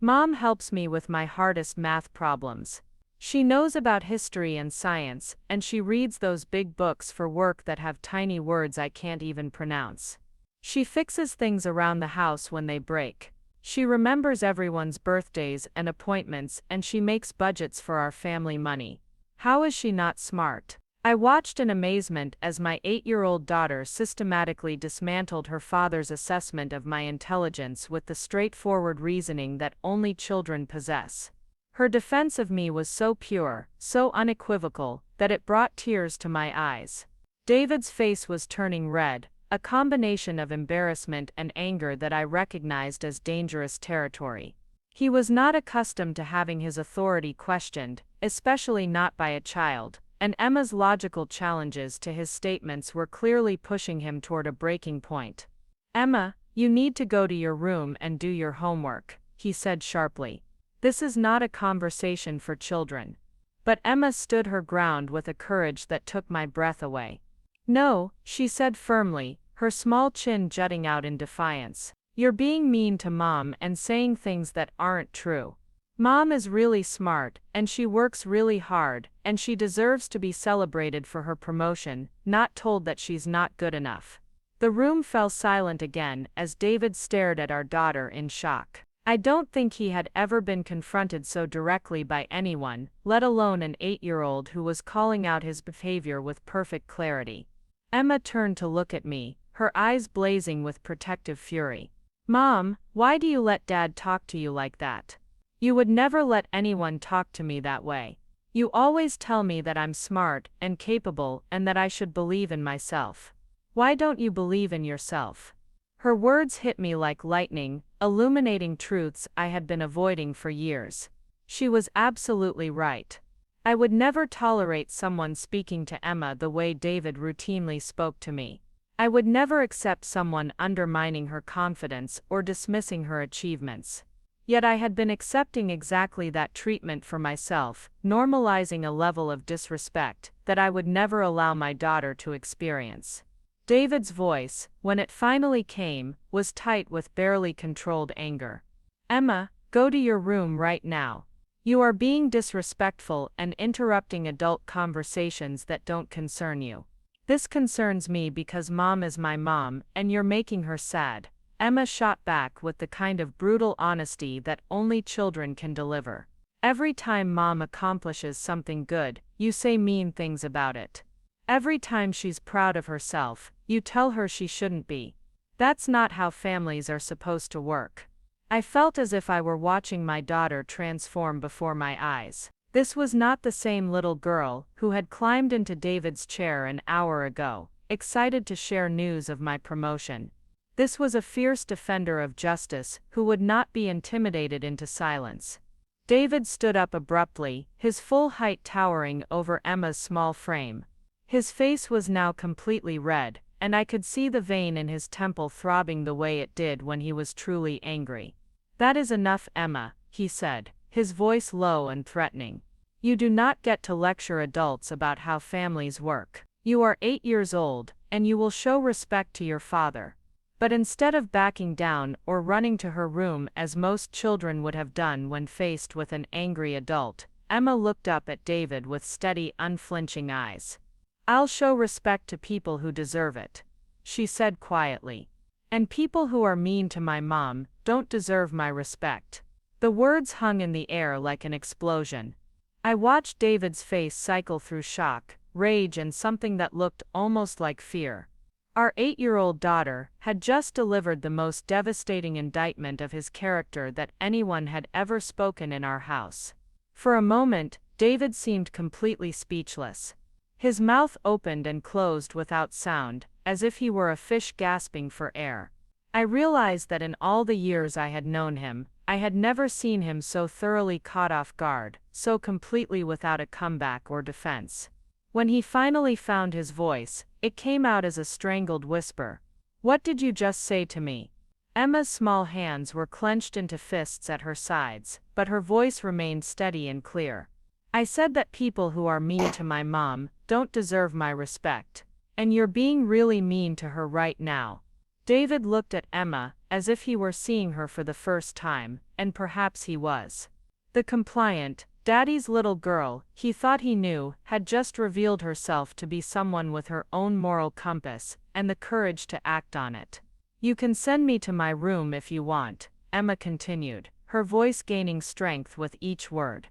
Mom helps me with my hardest math problems. She knows about history and science, and she reads those big books for work that have tiny words I can't even pronounce. She fixes things around the house when they break. She remembers everyone's birthdays and appointments, and she makes budgets for our family money. How is she not smart? I watched in amazement as my 8-year-old daughter systematically dismantled her father's assessment of my intelligence with the straightforward reasoning that only children possess. Her defense of me was so pure, so unequivocal, that it brought tears to my eyes. David's face was turning red, a combination of embarrassment and anger that I recognized as dangerous territory. He was not accustomed to having his authority questioned, especially not by a child, and Emma's logical challenges to his statements were clearly pushing him toward a breaking point. Emma, you need to go to your room and do your homework, he said sharply. This is not a conversation for children. But Emma stood her ground with a courage that took my breath away. No, she said firmly, her small chin jutting out in defiance. You're being mean to Mom and saying things that aren't true. Mom is really smart, and she works really hard, and she deserves to be celebrated for her promotion, not told that she's not good enough. The room fell silent again as David stared at our daughter in shock. I don't think he had ever been confronted so directly by anyone, let alone an 8-year-old who was calling out his behavior with perfect clarity. Emma turned to look at me, her eyes blazing with protective fury. "Mom, why do you let Dad talk to you like that? You would never let anyone talk to me that way. You always tell me that I'm smart and capable and that I should believe in myself. Why don't you believe in yourself?" Her words hit me like lightning, illuminating truths I had been avoiding for years. She was absolutely right. I would never tolerate someone speaking to Emma the way David routinely spoke to me. I would never accept someone undermining her confidence or dismissing her achievements. Yet I had been accepting exactly that treatment for myself, normalizing a level of disrespect that I would never allow my daughter to experience. David's voice, when it finally came, was tight with barely controlled anger. "Emma, go to your room right now. You are being disrespectful and interrupting adult conversations that don't concern you. This concerns me because Mom is my mom and you're making her sad." Emma shot back with the kind of brutal honesty that only children can deliver. "Every time Mom accomplishes something good, you say mean things about it. Every time she's proud of herself, you tell her she shouldn't be. That's not how families are supposed to work." I felt as if I were watching my daughter transform before my eyes. This was not the same little girl who had climbed into David's chair an hour ago, excited to share news of my promotion. This was a fierce defender of justice who would not be intimidated into silence. David stood up abruptly, his full height towering over Emma's small frame. His face was now completely red, and I could see the vein in his temple throbbing the way it did when he was truly angry. "That is enough, Emma," he said, his voice low and threatening. "You do not get to lecture adults about how families work. You are 8 years old, and you will show respect to your father." But instead of backing down or running to her room as most children would have done when faced with an angry adult, Emma looked up at David with steady, unflinching eyes. "I'll show respect to people who deserve it," she said quietly. "And people who are mean to my mom don't deserve my respect." The words hung in the air like an explosion. I watched David's face cycle through shock, rage, and something that looked almost like fear. Our 8-year-old daughter had just delivered the most devastating indictment of his character that anyone had ever spoken in our house. For a moment, David seemed completely speechless. His mouth opened and closed without sound, as if he were a fish gasping for air. I realized that in all the years I had known him, I had never seen him so thoroughly caught off guard, so completely without a comeback or defense. When he finally found his voice, it came out as a strangled whisper. "What did you just say to me?" Emma's small hands were clenched into fists at her sides, but her voice remained steady and clear. "I said that people who are mean to my mom don't deserve my respect. And you're being really mean to her right now." David looked at Emma, as if he were seeing her for the first time, and perhaps he was. The compliant, daddy's little girl, he thought he knew, had just revealed herself to be someone with her own moral compass, and the courage to act on it. "You can send me to my room if you want," Emma continued, her voice gaining strength with each word.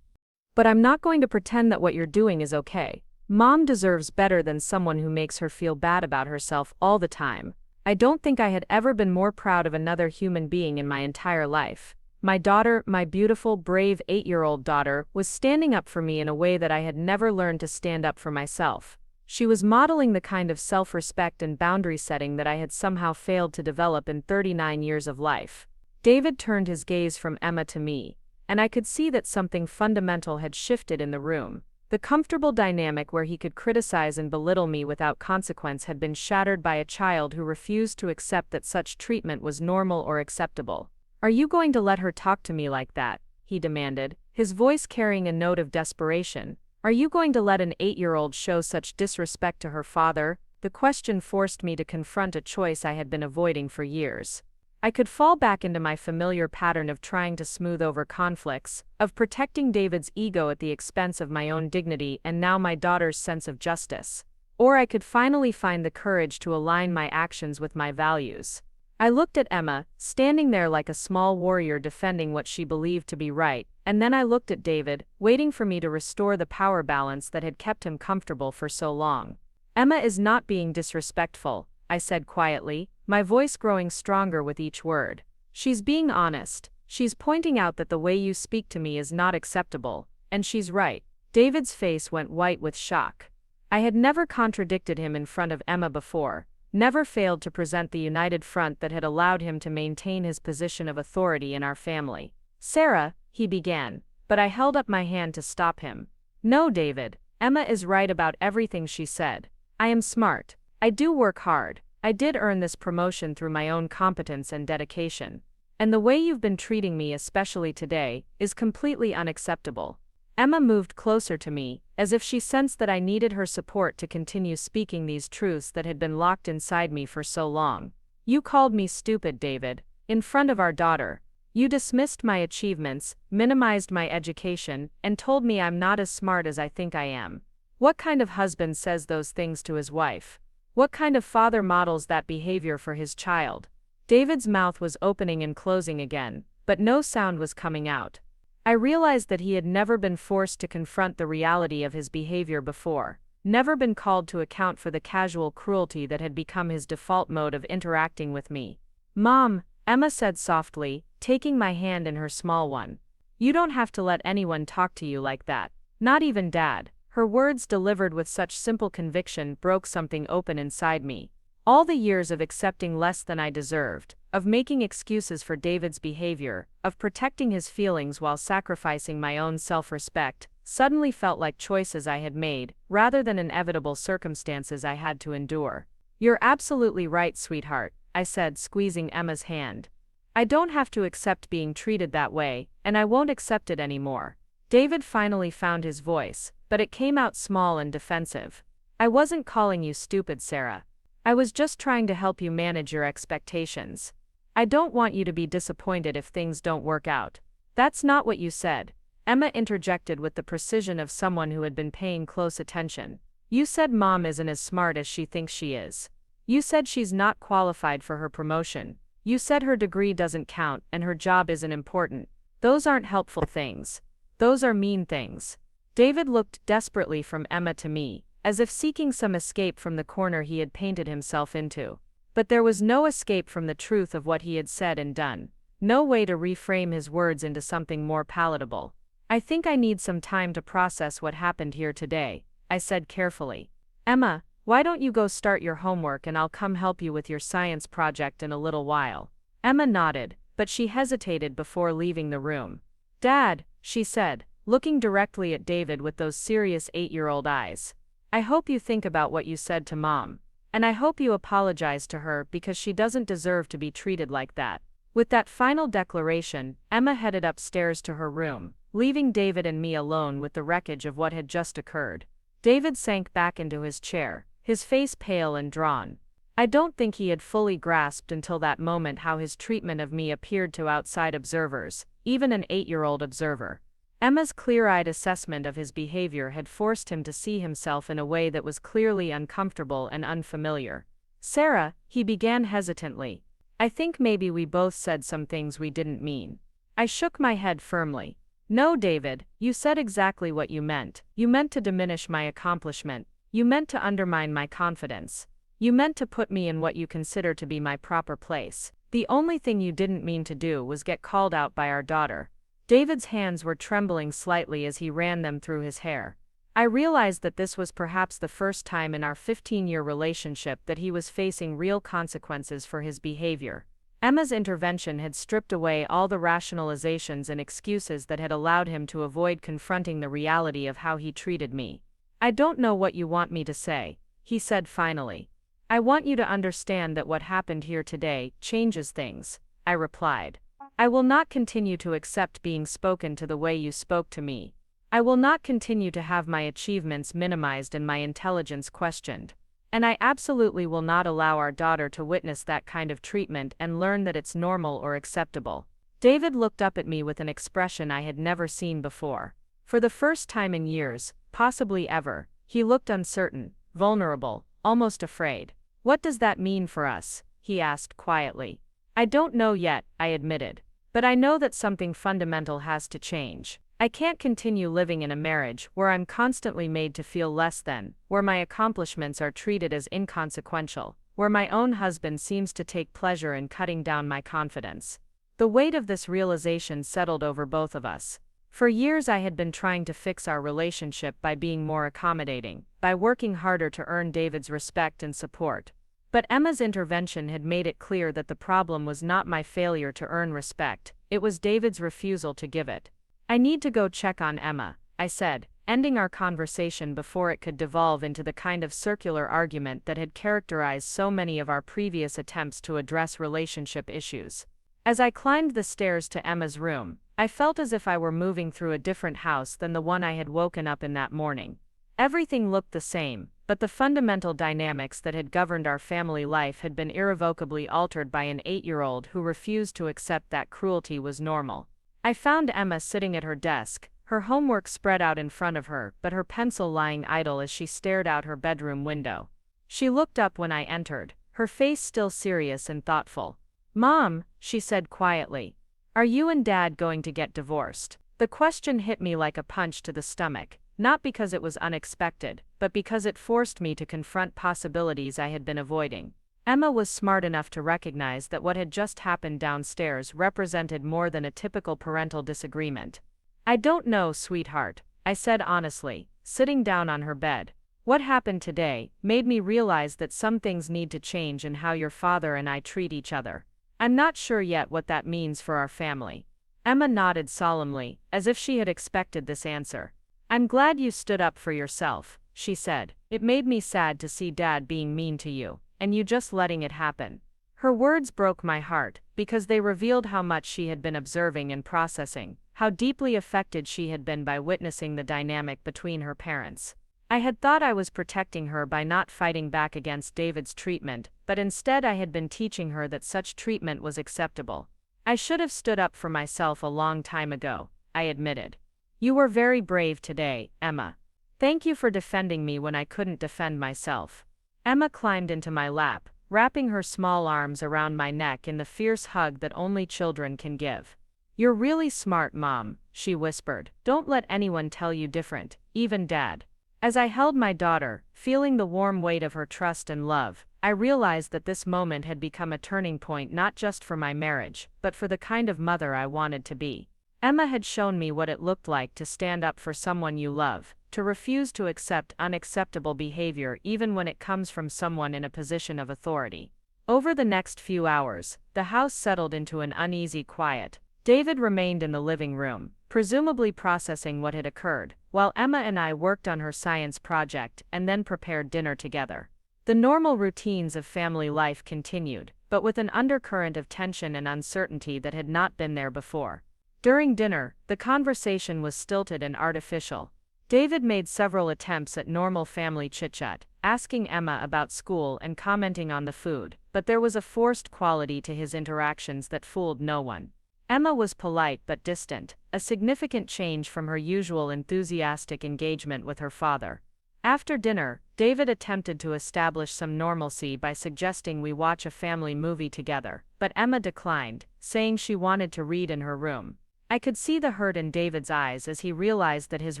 "But I'm not going to pretend that what you're doing is okay. Mom deserves better than someone who makes her feel bad about herself all the time. I don't think I had ever been more proud of another human being in my entire life. My daughter, my beautiful, brave 8-year-old daughter, was standing up for me in a way that I had never learned to stand up for myself. She was modeling the kind of self-respect and boundary setting that I had somehow failed to develop in 39 years of life." David turned his gaze from Emma to me, and I could see that something fundamental had shifted in the room. The comfortable dynamic where he could criticize and belittle me without consequence had been shattered by a child who refused to accept that such treatment was normal or acceptable. "Are you going to let her talk to me like that?" he demanded, his voice carrying a note of desperation. "Are you going to let an 8-year-old show such disrespect to her father?" The question forced me to confront a choice I had been avoiding for years. I could fall back into my familiar pattern of trying to smooth over conflicts, of protecting David's ego at the expense of my own dignity and now my daughter's sense of justice. Or I could finally find the courage to align my actions with my values. I looked at Emma, standing there like a small warrior defending what she believed to be right, and then I looked at David, waiting for me to restore the power balance that had kept him comfortable for so long. "Emma is not being disrespectful," I said quietly, my voice growing stronger with each word. She's being honest. She's pointing out that the way you speak to me is not acceptable, and she's right. David's face went white with shock. I had never contradicted him in front of Emma before, never failed to present the united front that had allowed him to maintain his position of authority in our family. Sarah, he began, but I held up my hand to stop him. No, David, Emma is right about everything she said. I am smart. I do work hard. I did earn this promotion through my own competence and dedication. And the way you've been treating me, especially today, is completely unacceptable. Emma moved closer to me, as if she sensed that I needed her support to continue speaking these truths that had been locked inside me for so long. You called me stupid, David, in front of our daughter. You dismissed my achievements, minimized my education, and told me I'm not as smart as I think I am. What kind of husband says those things to his wife? What kind of father models that behavior for his child? David's mouth was opening and closing again, but no sound was coming out. I realized that he had never been forced to confront the reality of his behavior before, never been called to account for the casual cruelty that had become his default mode of interacting with me. Mom, Emma said softly, taking my hand in her small one. You don't have to let anyone talk to you like that, not even Dad. Her words, delivered with such simple conviction, broke something open inside me. All the years of accepting less than I deserved, of making excuses for David's behavior, of protecting his feelings while sacrificing my own self-respect, suddenly felt like choices I had made, rather than inevitable circumstances I had to endure. You're absolutely right, sweetheart, I said, squeezing Emma's hand. I don't have to accept being treated that way, and I won't accept it anymore. David finally found his voice, but it came out small and defensive. I wasn't calling you stupid, Sarah. I was just trying to help you manage your expectations. I don't want you to be disappointed if things don't work out. That's not what you said. Emma interjected with the precision of someone who had been paying close attention. You said Mom isn't as smart as she thinks she is. You said she's not qualified for her promotion. You said her degree doesn't count and her job isn't important. Those aren't helpful things. Those are mean things. David looked desperately from Emma to me, as if seeking some escape from the corner he had painted himself into. But there was no escape from the truth of what he had said and done, no way to reframe his words into something more palatable. I think I need some time to process what happened here today, I said carefully. Emma, why don't you go start your homework and I'll come help you with your science project in a little while? Emma nodded, but she hesitated before leaving the room. Dad, she said, looking directly at David with those serious 8-year-old eyes. I hope you think about what you said to Mom. And I hope you apologize to her because she doesn't deserve to be treated like that. With that final declaration, Emma headed upstairs to her room, leaving David and me alone with the wreckage of what had just occurred. David sank back into his chair, his face pale and drawn. I don't think he had fully grasped until that moment how his treatment of me appeared to outside observers, even an 8-year-old observer. Emma's clear-eyed assessment of his behavior had forced him to see himself in a way that was clearly uncomfortable and unfamiliar. Sarah, he began hesitantly. I think maybe we both said some things we didn't mean. I shook my head firmly. No, David, you said exactly what you meant. You meant to diminish my accomplishment. You meant to undermine my confidence. You meant to put me in what you consider to be my proper place. The only thing you didn't mean to do was get called out by our daughter. David's hands were trembling slightly as he ran them through his hair. I realized that this was perhaps the first time in our 15-year relationship that he was facing real consequences for his behavior. Emma's intervention had stripped away all the rationalizations and excuses that had allowed him to avoid confronting the reality of how he treated me. I don't know what you want me to say, he said finally. I want you to understand that what happened here today changes things, I replied. I will not continue to accept being spoken to the way you spoke to me. I will not continue to have my achievements minimized and my intelligence questioned. And I absolutely will not allow our daughter to witness that kind of treatment and learn that it's normal or acceptable. David looked up at me with an expression I had never seen before. For the first time in years, possibly ever, he looked uncertain, vulnerable, almost afraid. What does that mean for us? He asked quietly. I don't know yet, I admitted. But I know that something fundamental has to change. I can't continue living in a marriage where I'm constantly made to feel less than, where my accomplishments are treated as inconsequential, where my own husband seems to take pleasure in cutting down my confidence. The weight of this realization settled over both of us. For years I had been trying to fix our relationship by being more accommodating, by working harder to earn David's respect and support. But Emma's intervention had made it clear that the problem was not my failure to earn respect, it was David's refusal to give it. "I need to go check on Emma," I said, ending our conversation before it could devolve into the kind of circular argument that had characterized so many of our previous attempts to address relationship issues. As I climbed the stairs to Emma's room, I felt as if I were moving through a different house than the one I had woken up in that morning. Everything looked the same, but the fundamental dynamics that had governed our family life had been irrevocably altered by an 8-year-old who refused to accept that cruelty was normal. I found Emma sitting at her desk, her homework spread out in front of her, but her pencil lying idle as she stared out her bedroom window. She looked up when I entered, her face still serious and thoughtful. "Mom," she said quietly, "are you and Dad going to get divorced?" The question hit me like a punch to the stomach, not because it was unexpected, but because it forced me to confront possibilities I had been avoiding. Emma was smart enough to recognize that what had just happened downstairs represented more than a typical parental disagreement. "I don't know, sweetheart," I said honestly, sitting down on her bed. "What happened today made me realize that some things need to change in how your father and I treat each other. I'm not sure yet what that means for our family." Emma nodded solemnly, as if she had expected this answer. "I'm glad you stood up for yourself," she said. "It made me sad to see Dad being mean to you, and you just letting it happen." Her words broke my heart, because they revealed how much she had been observing and processing, how deeply affected she had been by witnessing the dynamic between her parents. I had thought I was protecting her by not fighting back against David's treatment, but instead I had been teaching her that such treatment was acceptable. "I should have stood up for myself a long time ago," I admitted. "You were very brave today, Emma. Thank you for defending me when I couldn't defend myself." Emma climbed into my lap, wrapping her small arms around my neck in the fierce hug that only children can give. "You're really smart, Mom," she whispered. "Don't let anyone tell you different, even Dad." As I held my daughter, feeling the warm weight of her trust and love, I realized that this moment had become a turning point not just for my marriage, but for the kind of mother I wanted to be. Emma had shown me what it looked like to stand up for someone you love, to refuse to accept unacceptable behavior even when it comes from someone in a position of authority. Over the next few hours, the house settled into an uneasy quiet. David remained in the living room, presumably processing what had occurred, while Emma and I worked on her science project and then prepared dinner together. The normal routines of family life continued, but with an undercurrent of tension and uncertainty that had not been there before. During dinner, the conversation was stilted and artificial. David made several attempts at normal family chit-chat, asking Emma about school and commenting on the food, but there was a forced quality to his interactions that fooled no one. Emma was polite but distant, a significant change from her usual enthusiastic engagement with her father. After dinner, David attempted to establish some normalcy by suggesting we watch a family movie together, but Emma declined, saying she wanted to read in her room. I could see the hurt in David's eyes as he realized that his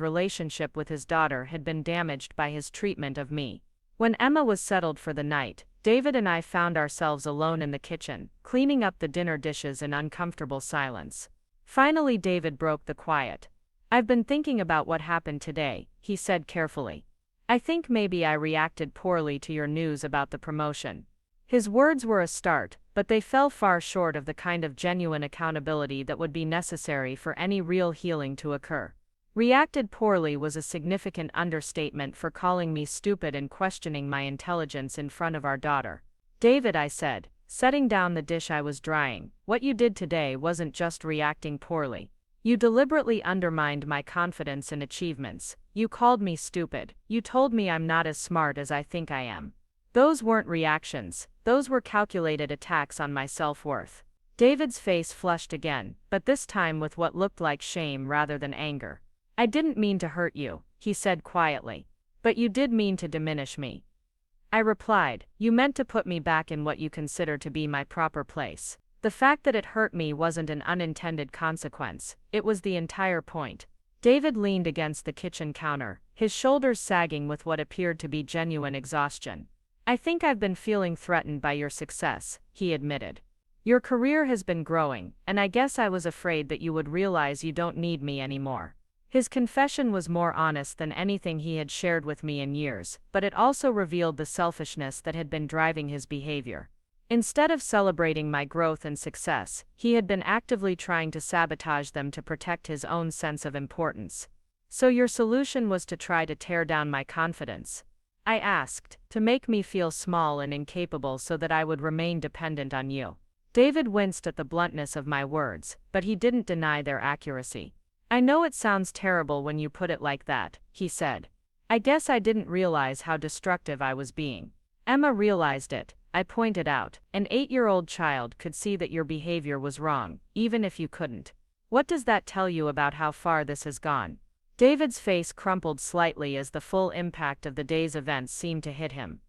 relationship with his daughter had been damaged by his treatment of me. When Emma was settled for the night, David and I found ourselves alone in the kitchen, cleaning up the dinner dishes in uncomfortable silence. Finally, David broke the quiet. "I've been thinking about what happened today," he said carefully. "I think maybe I reacted poorly to your news about the promotion." His words were a start, but they fell far short of the kind of genuine accountability that would be necessary for any real healing to occur. Reacted poorly was a significant understatement for calling me stupid and questioning my intelligence in front of our daughter. "David," I said, setting down the dish I was drying, "what you did today wasn't just reacting poorly. You deliberately undermined my confidence and achievements. You called me stupid. You told me I'm not as smart as I think I am. Those weren't reactions, those were calculated attacks on my self-worth." David's face flushed again, but this time with what looked like shame rather than anger. "I didn't mean to hurt you," he said quietly. "But you did mean to diminish me." I replied, "You meant to put me back in what you consider to be my proper place. The fact that it hurt me wasn't an unintended consequence, it was the entire point." David leaned against the kitchen counter, his shoulders sagging with what appeared to be genuine exhaustion. I think I've been feeling threatened by your success, he admitted. Your career has been growing, and I guess I was afraid that you would realize you don't need me anymore. His confession was more honest than anything he had shared with me in years, but it also revealed the selfishness that had been driving his behavior. Instead of celebrating my growth and success, he had been actively trying to sabotage them to protect his own sense of importance. So your solution was to try to tear down my confidence? I asked, to make me feel small and incapable so that I would remain dependent on you. David winced at the bluntness of my words, but he didn't deny their accuracy. I know it sounds terrible when you put it like that, he said. I guess I didn't realize how destructive I was being. Emma realized it, I pointed out. An 8-year-old child could see that your behavior was wrong, even if you couldn't. What does that tell you about how far this has gone? David's face crumpled slightly as the full impact of the day's events seemed to hit him.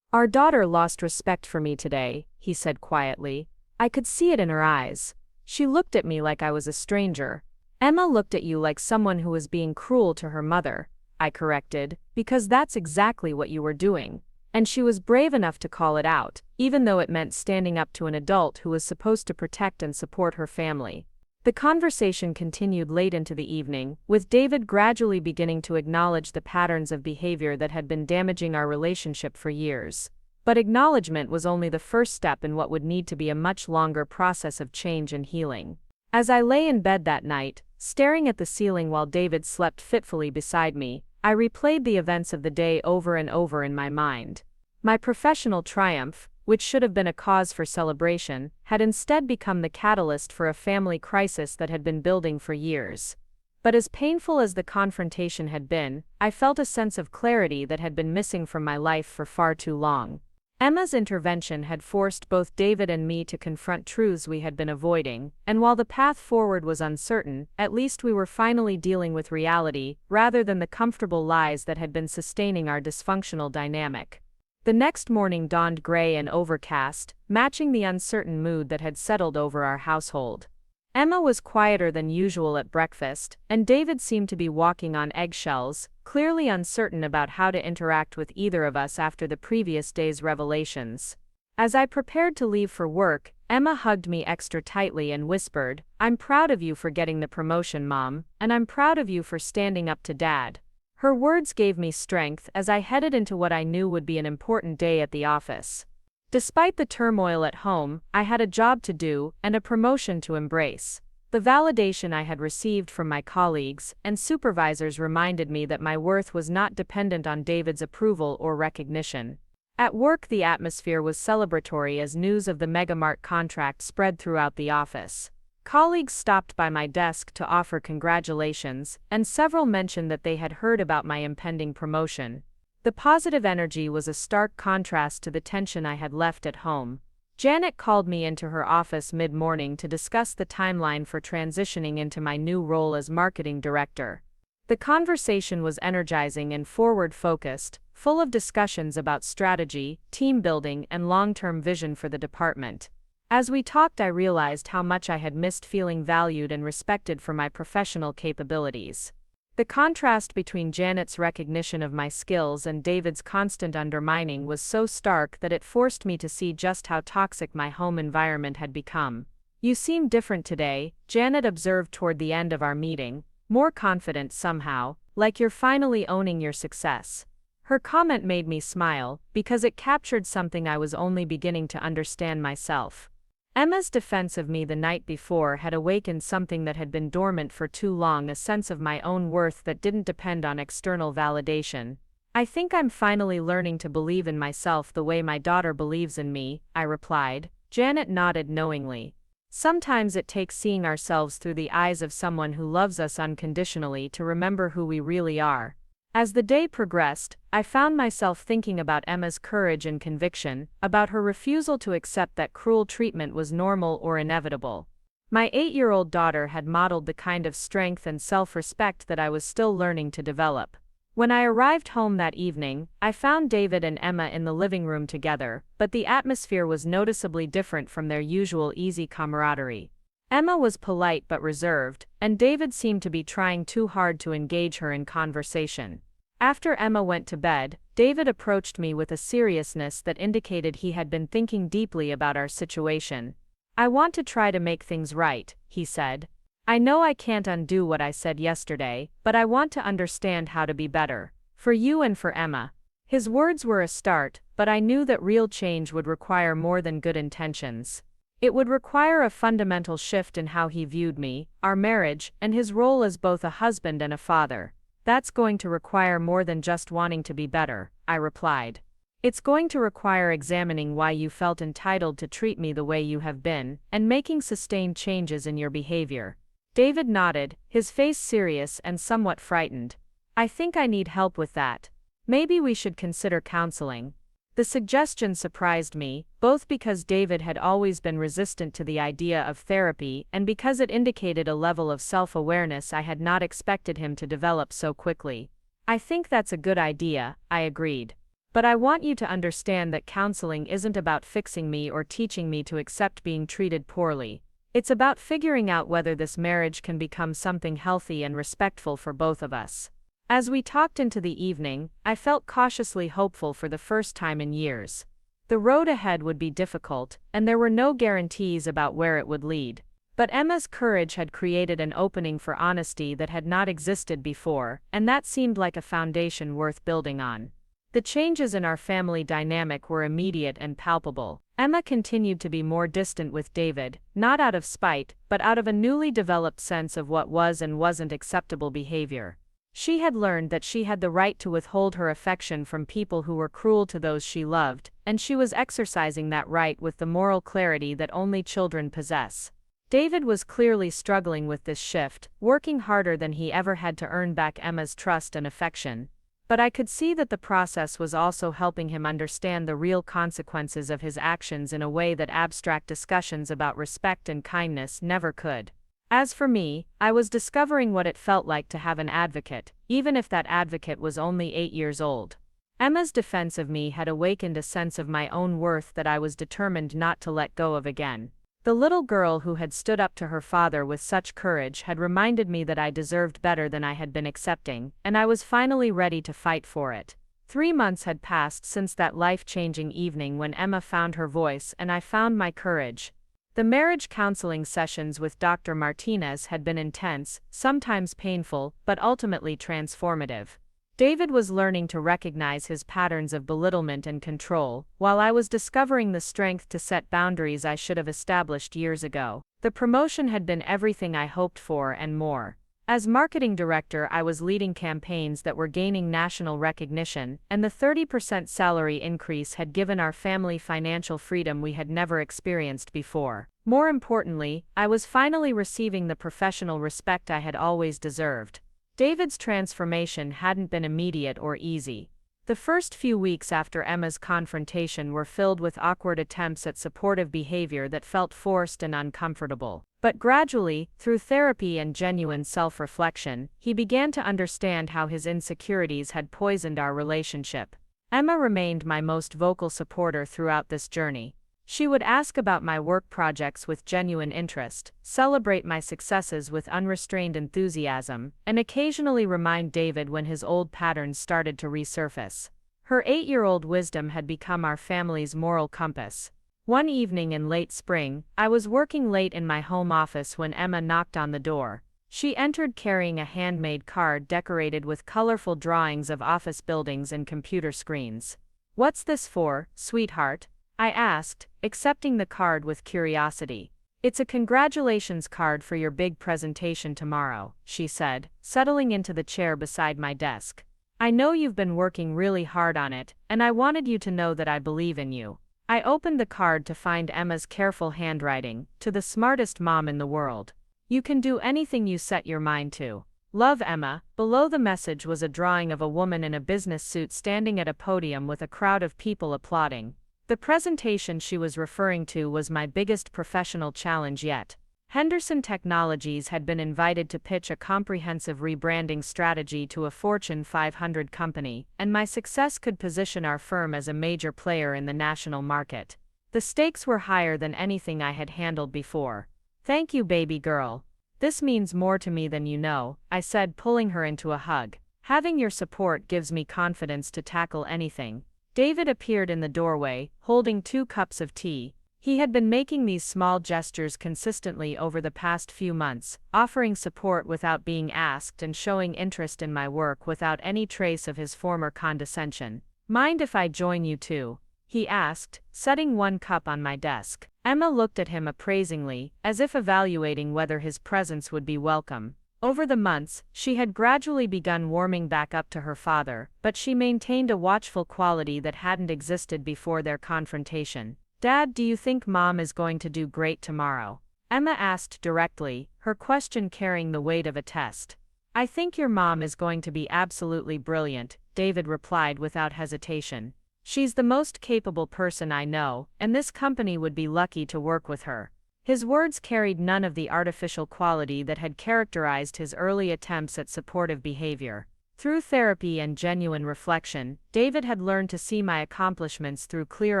Our daughter lost respect for me today, he said quietly. I could see it in her eyes. She looked at me like I was a stranger. Emma looked at you like someone who was being cruel to her mother, I corrected, because that's exactly what you were doing. And she was brave enough to call it out, even though it meant standing up to an adult who was supposed to protect and support her family. The conversation continued late into the evening, with David gradually beginning to acknowledge the patterns of behavior that had been damaging our relationship for years. But acknowledgement was only the first step in what would need to be a much longer process of change and healing. As I lay in bed that night, staring at the ceiling while David slept fitfully beside me, I replayed the events of the day over and over in my mind. My professional triumph, which should have been a cause for celebration, had instead become the catalyst for a family crisis that had been building for years. But as painful as the confrontation had been, I felt a sense of clarity that had been missing from my life for far too long. Emma's intervention had forced both David and me to confront truths we had been avoiding, and while the path forward was uncertain, at least we were finally dealing with reality, rather than the comfortable lies that had been sustaining our dysfunctional dynamic. The next morning dawned gray and overcast, matching the uncertain mood that had settled over our household. Emma was quieter than usual at breakfast, and David seemed to be walking on eggshells, clearly uncertain about how to interact with either of us after the previous day's revelations. As I prepared to leave for work, Emma hugged me extra tightly and whispered, "I'm proud of you for getting the promotion, Mom, and I'm proud of you for standing up to Dad." Her words gave me strength as I headed into what I knew would be an important day at the office. Despite the turmoil at home, I had a job to do and a promotion to embrace. The validation I had received from my colleagues and supervisors reminded me that my worth was not dependent on David's approval or recognition. At work, the atmosphere was celebratory as news of the Megamart contract spread throughout the office. Colleagues stopped by my desk to offer congratulations, and several mentioned that they had heard about my impending promotion. The positive energy was a stark contrast to the tension I had left at home. Janet called me into her office mid-morning to discuss the timeline for transitioning into my new role as marketing director. The conversation was energizing and forward-focused, full of discussions about strategy, team building, and long-term vision for the department. As we talked, I realized how much I had missed feeling valued and respected for my professional capabilities. The contrast between Janet's recognition of my skills and David's constant undermining was so stark that it forced me to see just how toxic my home environment had become. "You seem different today," Janet observed toward the end of our meeting, "more confident somehow, like you're finally owning your success." Her comment made me smile, because it captured something I was only beginning to understand myself. Emma's defense of me the night before had awakened something that had been dormant for too long, a sense of my own worth that didn't depend on external validation. "I think I'm finally learning to believe in myself the way my daughter believes in me," I replied. Janet nodded knowingly. "Sometimes it takes seeing ourselves through the eyes of someone who loves us unconditionally to remember who we really are." As the day progressed, I found myself thinking about Emma's courage and conviction, about her refusal to accept that cruel treatment was normal or inevitable. My 8-year-old daughter had modeled the kind of strength and self-respect that I was still learning to develop. When I arrived home that evening, I found David and Emma in the living room together, but the atmosphere was noticeably different from their usual easy camaraderie. Emma was polite but reserved, and David seemed to be trying too hard to engage her in conversation. After Emma went to bed, David approached me with a seriousness that indicated he had been thinking deeply about our situation. "I want to try to make things right," he said. "I know I can't undo what I said yesterday, but I want to understand how to be better. For you and for Emma." His words were a start, but I knew that real change would require more than good intentions. It would require a fundamental shift in how he viewed me, our marriage, and his role as both a husband and a father. "That's going to require more than just wanting to be better," I replied. "It's going to require examining why you felt entitled to treat me the way you have been, and making sustained changes in your behavior." David nodded, his face serious and somewhat frightened. "I think I need help with that. Maybe we should consider counseling." The suggestion surprised me, both because David had always been resistant to the idea of therapy and because it indicated a level of self-awareness I had not expected him to develop so quickly. "I think that's a good idea," I agreed. "But I want you to understand that counseling isn't about fixing me or teaching me to accept being treated poorly. It's about figuring out whether this marriage can become something healthy and respectful for both of us." As we talked into the evening, I felt cautiously hopeful for the first time in years. The road ahead would be difficult, and there were no guarantees about where it would lead. But Emma's courage had created an opening for honesty that had not existed before, and that seemed like a foundation worth building on. The changes in our family dynamic were immediate and palpable. Emma continued to be more distant with David, not out of spite, but out of a newly developed sense of what was and wasn't acceptable behavior. She had learned that she had the right to withhold her affection from people who were cruel to those she loved, and she was exercising that right with the moral clarity that only children possess. David was clearly struggling with this shift, working harder than he ever had to earn back Emma's trust and affection. But I could see that the process was also helping him understand the real consequences of his actions in a way that abstract discussions about respect and kindness never could. As for me, I was discovering what it felt like to have an advocate, even if that advocate was only 8 years old. Emma's defense of me had awakened a sense of my own worth that I was determined not to let go of again. The little girl who had stood up to her father with such courage had reminded me that I deserved better than I had been accepting, and I was finally ready to fight for it. 3 months had passed since that life-changing evening when Emma found her voice and I found my courage. The marriage counseling sessions with Dr. Martinez had been intense, sometimes painful, but ultimately transformative. David was learning to recognize his patterns of belittlement and control, while I was discovering the strength to set boundaries I should have established years ago. The promotion had been everything I hoped for and more. As marketing director, I was leading campaigns that were gaining national recognition, and the 30% salary increase had given our family financial freedom we had never experienced before. More importantly, I was finally receiving the professional respect I had always deserved. David's transformation hadn't been immediate or easy. The first few weeks after Emma's confrontation were filled with awkward attempts at supportive behavior that felt forced and uncomfortable. But gradually, through therapy and genuine self-reflection, he began to understand how his insecurities had poisoned our relationship. Emma remained my most vocal supporter throughout this journey. She would ask about my work projects with genuine interest, celebrate my successes with unrestrained enthusiasm, and occasionally remind David when his old patterns started to resurface. Her 8-year-old wisdom had become our family's moral compass. One evening in late spring, I was working late in my home office when Emma knocked on the door. She entered carrying a handmade card decorated with colorful drawings of office buildings and computer screens. "What's this for, sweetheart?" I asked, accepting the card with curiosity. "It's a congratulations card for your big presentation tomorrow," she said, settling into the chair beside my desk. "I know you've been working really hard on it, and I wanted you to know that I believe in you." I opened the card to find Emma's careful handwriting, "To the smartest mom in the world. You can do anything you set your mind to. Love, Emma." Below the message was a drawing of a woman in a business suit standing at a podium with a crowd of people applauding. The presentation she was referring to was my biggest professional challenge yet. Henderson Technologies had been invited to pitch a comprehensive rebranding strategy to a Fortune 500 company, and my success could position our firm as a major player in the national market. The stakes were higher than anything I had handled before. "Thank you, baby girl. This means more to me than you know," I said, pulling her into a hug. Having your support gives me confidence to tackle anything. David appeared in the doorway, holding 2 cups of tea. He had been making these small gestures consistently over the past few months, offering support without being asked and showing interest in my work without any trace of his former condescension. "Mind if I join you too?" he asked, setting 1 cup on my desk. Emma looked at him appraisingly, as if evaluating whether his presence would be welcome. Over the months, she had gradually begun warming back up to her father, but she maintained a watchful quality that hadn't existed before their confrontation. "Dad, do you think Mom is going to do great tomorrow?" Emma asked directly, her question carrying the weight of a test. "I think your mom is going to be absolutely brilliant," David replied without hesitation. "She's the most capable person I know, and this company would be lucky to work with her." His words carried none of the artificial quality that had characterized his early attempts at supportive behavior. Through therapy and genuine reflection, David had learned to see my accomplishments through clear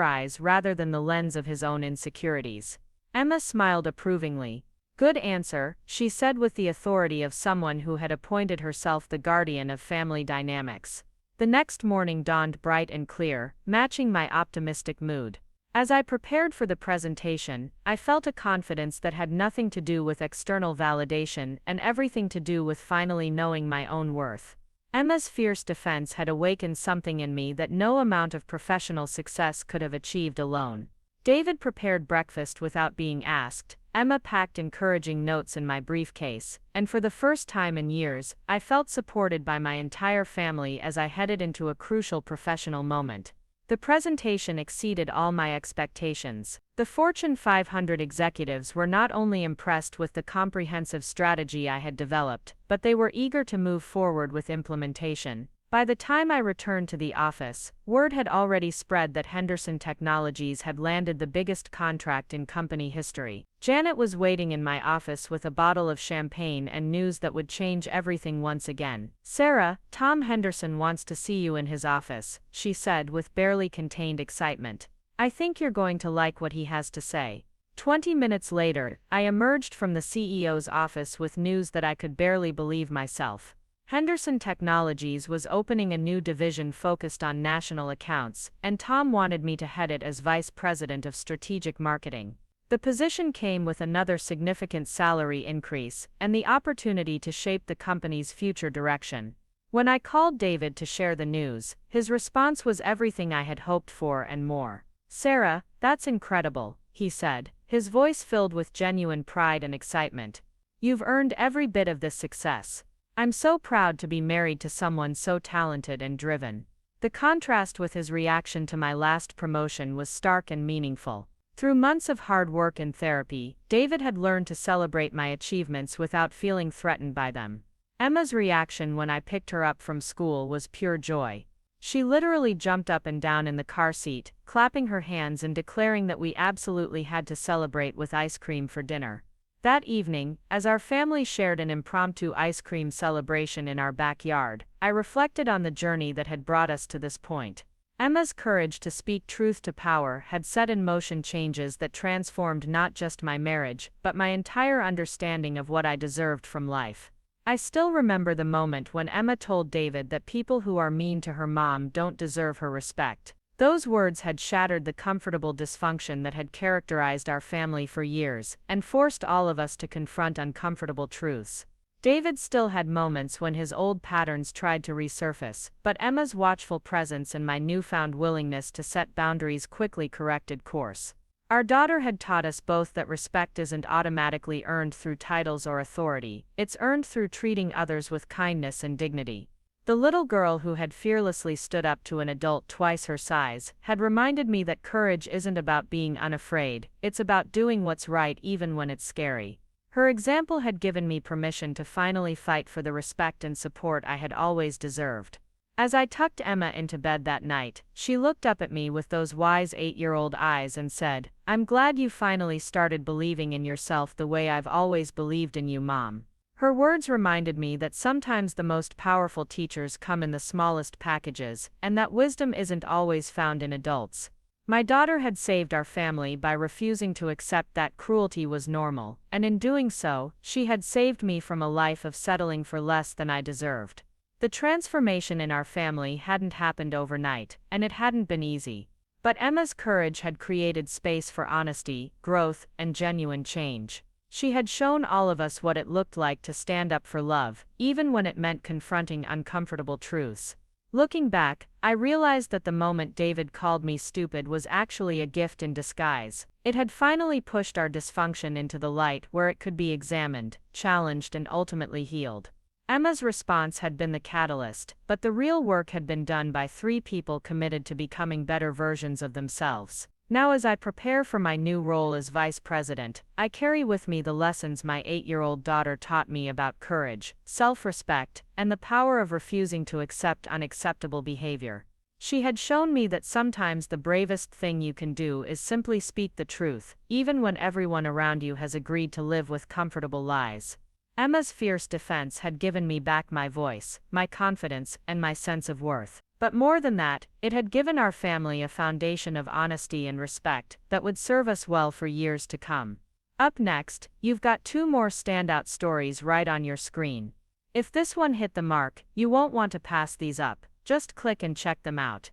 eyes rather than the lens of his own insecurities. Emma smiled approvingly. "Good answer," she said with the authority of someone who had appointed herself the guardian of family dynamics. The next morning dawned bright and clear, matching my optimistic mood. As I prepared for the presentation, I felt a confidence that had nothing to do with external validation and everything to do with finally knowing my own worth. Emma's fierce defense had awakened something in me that no amount of professional success could have achieved alone. David prepared breakfast without being asked. Emma packed encouraging notes in my briefcase, and for the first time in years, I felt supported by my entire family as I headed into a crucial professional moment. The presentation exceeded all my expectations. The Fortune 500 executives were not only impressed with the comprehensive strategy I had developed, but they were eager to move forward with implementation. By the time I returned to the office, word had already spread that Henderson Technologies had landed the biggest contract in company history. Janet was waiting in my office with a bottle of champagne and news that would change everything once again. "Sarah, Tom Henderson wants to see you in his office," she said with barely contained excitement. "I think you're going to like what he has to say." 20 minutes later, I emerged from the CEO's office with news that I could barely believe myself. Henderson Technologies was opening a new division focused on national accounts, and Tom wanted me to head it as Vice President of Strategic Marketing. The position came with another significant salary increase, and the opportunity to shape the company's future direction. When I called David to share the news, his response was everything I had hoped for and more. "Sarah, that's incredible," he said, his voice filled with genuine pride and excitement. "You've earned every bit of this success. I'm so proud to be married to someone so talented and driven." The contrast with his reaction to my last promotion was stark and meaningful. Through months of hard work and therapy, David had learned to celebrate my achievements without feeling threatened by them. Emma's reaction when I picked her up from school was pure joy. She literally jumped up and down in the car seat, clapping her hands and declaring that we absolutely had to celebrate with ice cream for dinner. That evening, as our family shared an impromptu ice cream celebration in our backyard, I reflected on the journey that had brought us to this point. Emma's courage to speak truth to power had set in motion changes that transformed not just my marriage, but my entire understanding of what I deserved from life. I still remember the moment when Emma told David that people who are mean to her mom don't deserve her respect. Those words had shattered the comfortable dysfunction that had characterized our family for years, and forced all of us to confront uncomfortable truths. David still had moments when his old patterns tried to resurface, but Emma's watchful presence and my newfound willingness to set boundaries quickly corrected course. Our daughter had taught us both that respect isn't automatically earned through titles or authority, it's earned through treating others with kindness and dignity. The little girl who had fearlessly stood up to an adult twice her size had reminded me that courage isn't about being unafraid, it's about doing what's right even when it's scary. Her example had given me permission to finally fight for the respect and support I had always deserved. As I tucked Emma into bed that night, she looked up at me with those wise 8-year-old eyes and said, "I'm glad you finally started believing in yourself the way I've always believed in you, Mom." Her words reminded me that sometimes the most powerful teachers come in the smallest packages, and that wisdom isn't always found in adults. My daughter had saved our family by refusing to accept that cruelty was normal, and in doing so, she had saved me from a life of settling for less than I deserved. The transformation in our family hadn't happened overnight, and it hadn't been easy. But Emma's courage had created space for honesty, growth, and genuine change. She had shown all of us what it looked like to stand up for love, even when it meant confronting uncomfortable truths. Looking back, I realized that the moment David called me stupid was actually a gift in disguise. It had finally pushed our dysfunction into the light where it could be examined, challenged, and ultimately healed. Emma's response had been the catalyst, but the real work had been done by 3 people committed to becoming better versions of themselves. Now, as I prepare for my new role as vice president, I carry with me the lessons my 8-year-old daughter taught me about courage, self-respect, and the power of refusing to accept unacceptable behavior. She had shown me that sometimes the bravest thing you can do is simply speak the truth, even when everyone around you has agreed to live with comfortable lies. Emma's fierce defense had given me back my voice, my confidence, and my sense of worth. But more than that, it had given our family a foundation of honesty and respect that would serve us well for years to come. Up next, you've got 2 more standout stories right on your screen. If this one hit the mark, you won't want to pass these up. Just click and check them out.